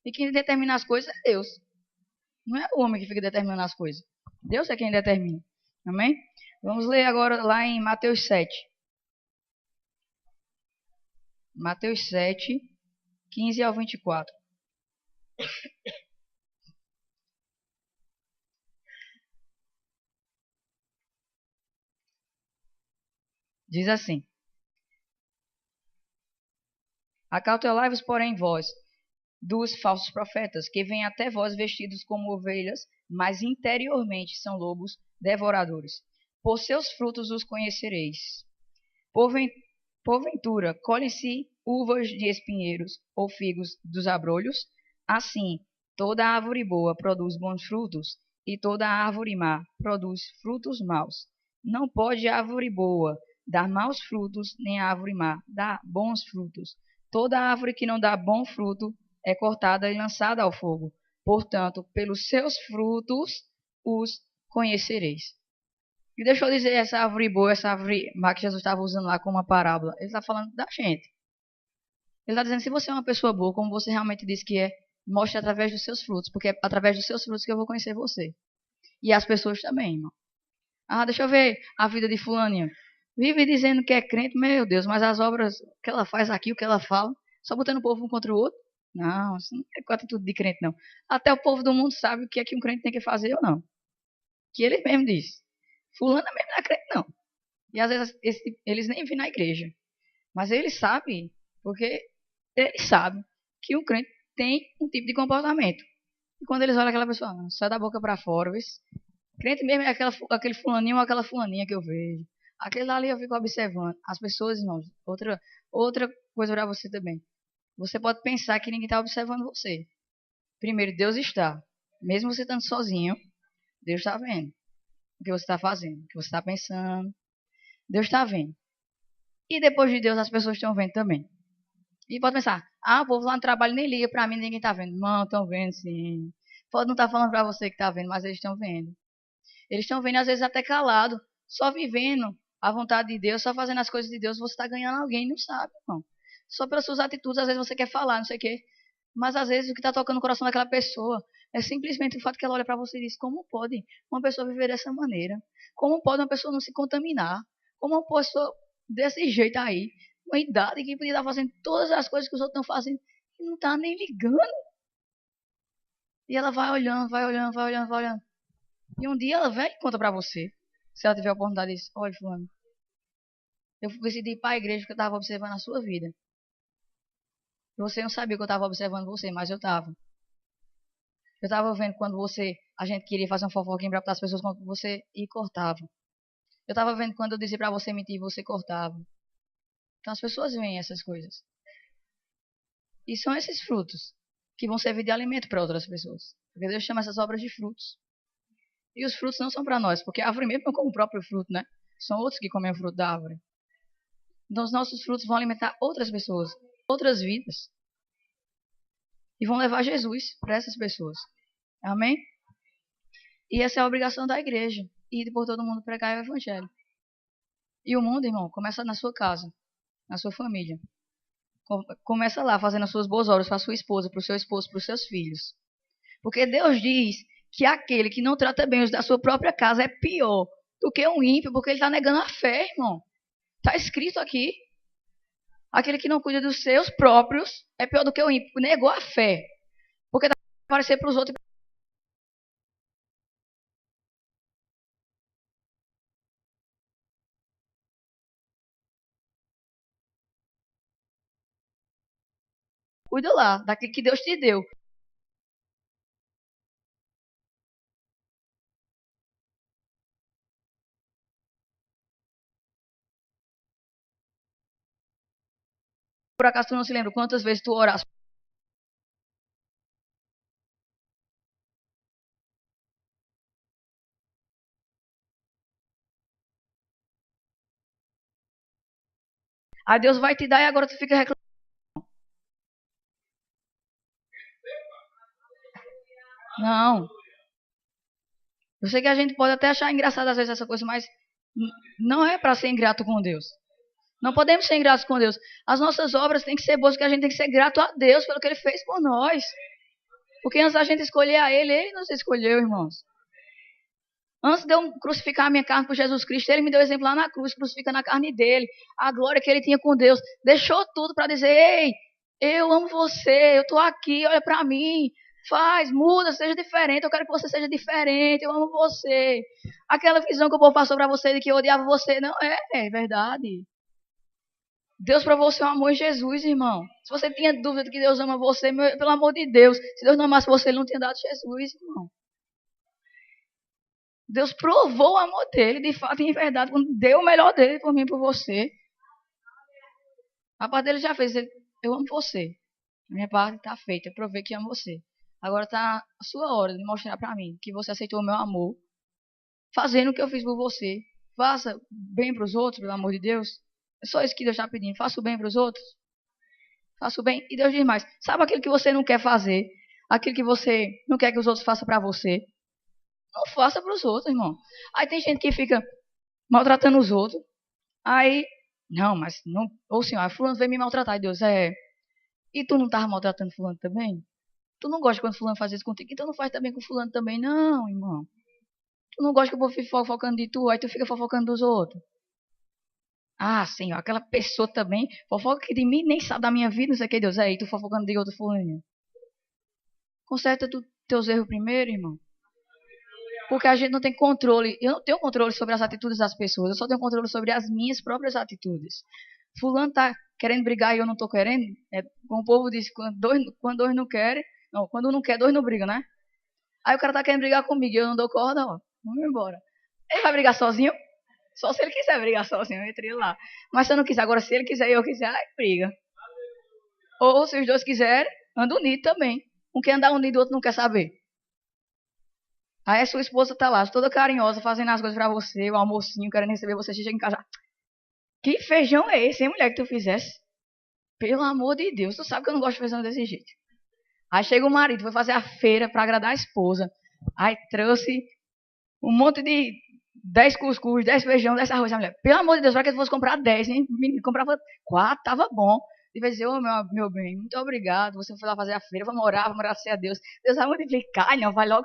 E quem determina as coisas é Deus. Não é o homem que fica determinando as coisas. Deus é quem determina. Amém? Vamos ler agora lá em Mateus 7. Mateus 7, 15 ao 24. Diz assim: Acautelai-vos, porém, vós, dos falsos profetas, que vêm até vós vestidos como ovelhas, mas interiormente são lobos devoradores. Por seus frutos os conhecereis. Porventura, colhem-se uvas de espinheiros ou figos dos abrolhos? Assim, toda árvore boa produz bons frutos, e toda árvore má produz frutos maus. Não pode árvore boa dar maus frutos, nem árvore má dar bons frutos. Toda árvore que não dá bom fruto é cortada e lançada ao fogo. Portanto, pelos seus frutos os conhecereis. E deixa eu dizer, essa árvore boa, essa árvore má que Jesus estava usando lá como uma parábola, ele está falando da gente. Ele está dizendo, se você é uma pessoa boa, como você realmente disse que é, mostre através dos seus frutos, porque é através dos seus frutos que eu vou conhecer você. E as pessoas também, irmão. Ah, deixa eu ver a vida de fulaninho. Vive dizendo que é crente, meu Deus, mas as obras que ela faz aqui, o que ela fala, só botando o povo um contra o outro. Não, isso não é com atitude de crente, não. Até o povo do mundo sabe o que é que um crente tem que fazer ou não. Que ele mesmo diz. Fulano mesmo não é crente, não. E às vezes eles nem vêm na igreja. Mas eles sabem, porque eles sabem que o crente tem um tipo de comportamento. E quando eles olham aquela pessoa, sai da boca para fora, vê. Crente mesmo é aquele fulaninho ou aquela fulaninha que eu vejo. Aquele ali eu fico observando. As pessoas, irmãos, outra coisa para você também. Você pode pensar que ninguém está observando você. Primeiro, Deus está. Mesmo você estando sozinho, Deus está vendo o que você está fazendo, o que você está pensando. Deus está vendo. E depois de Deus, as pessoas estão vendo também. E pode pensar, o povo lá no trabalho nem liga pra mim, ninguém está vendo. Não, estão vendo sim. Pode não estar falando para você que está vendo, mas eles estão vendo. Eles estão vendo, às vezes, até calado, só vivendo a vontade de Deus, só fazendo as coisas de Deus, você está ganhando alguém, não sabe, irmão. Só pelas suas atitudes, às vezes você quer falar, não sei o quê. Mas às vezes o que está tocando no coração daquela pessoa é simplesmente o fato que ela olha para você e diz, como pode uma pessoa viver dessa maneira? Como pode uma pessoa não se contaminar? Como uma pessoa desse jeito aí, uma idade que podia estar fazendo todas as coisas que os outros estão fazendo e não está nem ligando? E ela vai olhando, vai olhando, vai olhando, vai olhando. E um dia ela vem e conta pra você. Se ela tiver a oportunidade, diz, olha, fulano, eu decidi ir para a igreja porque eu estava observando a sua vida. Você não sabia que eu estava observando você, mas eu estava. Eu estava vendo quando a gente queria fazer um fofoquinho para botar as pessoas contra você e cortava. Eu estava vendo quando eu dizia para você mentir, você cortava. Então as pessoas veem essas coisas. E são esses frutos que vão servir de alimento para outras pessoas. Porque Deus chama essas obras de frutos. E os frutos não são para nós, porque a árvore mesmo não come o próprio fruto, né? São outros que comem o fruto da árvore. Então os nossos frutos vão alimentar outras pessoas, outras vidas. E vão levar Jesus para essas pessoas. Amém? E essa é a obrigação da igreja. Ir por todo mundo pregar o evangelho. E o mundo, irmão, começa na sua casa, na sua família. Começa lá, fazendo as suas boas obras para a sua esposa, para o seu esposo, para os seus filhos. Porque Deus diz que aquele que não trata bem os da sua própria casa é pior do que um ímpio, porque ele está negando a fé, irmão. Está escrito aqui. Aquele que não cuida dos seus próprios é pior do que o ímpio. Negou a fé. Porque está aparecer para os outros Cuida lá, daquilo que Deus te deu. Por acaso tu não se lembra quantas vezes tu oraste? Aí Deus vai te dar e agora tu fica reclamando. Não. Eu sei que a gente pode até achar engraçado às vezes essa coisa, mas não é para ser ingrato com Deus. Não podemos ser ingratos com Deus. As nossas obras têm que ser boas, porque a gente tem que ser grato a Deus pelo que Ele fez por nós. Porque antes da gente escolher a Ele, Ele nos escolheu, irmãos. Antes de eu crucificar a minha carne por Jesus Cristo, Ele me deu exemplo lá na cruz, crucificando a carne dele, a glória que Ele tinha com Deus. Deixou tudo para dizer, ei, eu amo você, eu estou aqui, olha para mim. Faz, muda, seja diferente. Eu quero que você seja diferente. Eu amo você. Aquela visão que o povo passou para você de que eu odiava você, não é verdade. Deus provou o seu amor em Jesus, irmão. Se você tinha dúvida de que Deus ama você, pelo amor de Deus, se Deus não amasse você, Ele não tinha dado Jesus, irmão. Deus provou o amor dele, de fato e em verdade, quando deu o melhor dele por mim e por você. A parte dele já fez. Eu amo você. A minha parte está feita. Eu provei que amo você. Agora está a sua hora de mostrar para mim que você aceitou o meu amor, fazendo o que eu fiz por você. Faça bem para os outros, pelo amor de Deus. É só isso que Deus está pedindo. Faça o bem para os outros. Faça o bem. E Deus diz mais. Sabe aquilo que você não quer fazer? Aquilo que você não quer que os outros façam para você? Não faça para os outros, irmão. Aí tem gente que fica maltratando os outros. Aí, não, mas não. Ô senhor, fulano veio me maltratar. E Deus, e tu não tava maltratando fulano também? Tu não gosta quando fulano faz isso contigo? Então não faz também com fulano também, não, irmão. Tu não gosta que o povo fique fofocando de tu, aí tu fica fofocando dos outros. Ah, senhor, aquela pessoa também fofoca que de mim nem sabe da minha vida, não sei o que, Deus. Aí tu fofocando de outro fulano. Conserta tu teus erros primeiro, irmão. Porque a gente não tem controle. Eu não tenho controle sobre as atitudes das pessoas. Eu só tenho controle sobre as minhas próprias atitudes. Fulano tá querendo brigar e eu não tô querendo. Como o povo diz, quando dois não querem. Não, quando um não quer, dois não brigam, né? Aí o cara tá querendo brigar comigo e eu não dou corda, ó. Vamos embora. Ele vai brigar sozinho? Só se ele quiser brigar sozinho, entre ele lá. Mas se eu não quiser, agora se ele quiser e eu quiser, aí briga. Ou se os dois quiserem, anda unido também. Um quer andar unido, o outro não quer saber. Aí a sua esposa tá lá, toda carinhosa, fazendo as coisas pra você, o almocinho, querendo receber você, chega em casa. Que feijão é esse, hein, mulher, que tu fizesse? Pelo amor de Deus, tu sabe que eu não gosto de feijão desse jeito. Aí chega o marido, foi fazer a feira pra agradar a esposa. Aí trouxe um monte de 10 cuscuz, 10 feijão, 10 arroz. A mulher, pelo amor de Deus, para que tu fosse comprar 10, hein? Comprava 4, tava bom. E vai dizer, ô meu bem, muito obrigado. Você foi lá fazer a feira, vamos agradecer a Deus. Deus vai multiplicar, não, vai logo.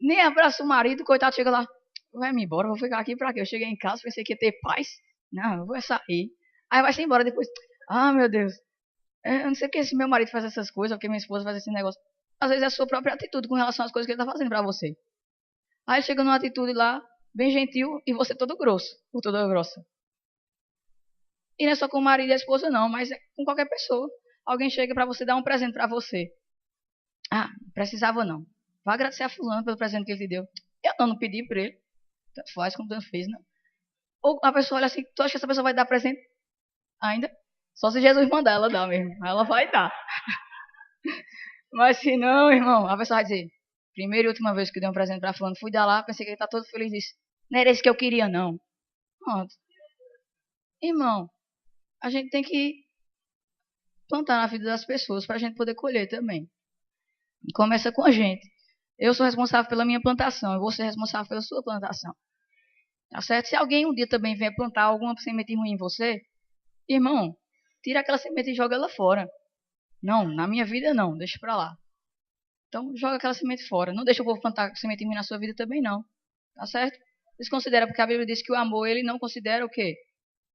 Nem abraça o marido, coitado, chega lá. Vai-me embora, vou ficar aqui pra quê? Eu cheguei em casa, pensei que ia ter paz. Não, eu vou sair. Aí vai-se embora depois. Ah, meu Deus. Eu não sei porque esse meu marido faz essas coisas, porque minha esposa faz esse negócio. Às vezes é a sua própria atitude com relação às coisas que ele tá fazendo pra você. Aí chega numa atitude lá, bem gentil, e você todo grosso, ou toda grossa. E não é só com o marido e a esposa, não, mas é com qualquer pessoa. Alguém chega pra você dar um presente pra você. Ah, precisava não. Vá agradecer a fulano pelo presente que ele te deu. Eu não pedi pra ele. Tanto faz como tanto fez, não. Ou a pessoa olha assim, tu acha que essa pessoa vai dar presente ainda? Só se Jesus mandar ela dar mesmo. Ela vai dar. Mas se não, irmão, a pessoa vai dizer, primeira e última vez que eu dei um presente pra fulano, fui dar lá, pensei que ele tá todo feliz e disse, não era esse que eu queria, não. Pronto. Irmão, a gente tem que plantar na vida das pessoas pra gente poder colher também. Começa com a gente. Eu sou responsável pela minha plantação, eu vou ser responsável pela sua plantação. Tá certo? Se alguém um dia também vier plantar alguma semente ruim em você, irmão, tira aquela semente e joga ela fora. Não, na minha vida não, deixa pra lá. Então joga aquela semente fora. Não deixa o povo plantar semente ruim na sua vida também não. Tá certo? Desconsidera, porque a Bíblia diz que o amor, ele não considera o quê?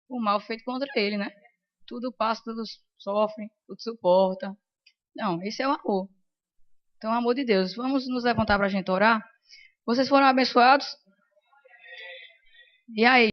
O mal feito contra ele, né? Tudo passa, tudo sofre, tudo suporta. Não, esse é o amor. Então, o amor de Deus. Vamos nos levantar para a gente orar? Vocês foram abençoados? E aí?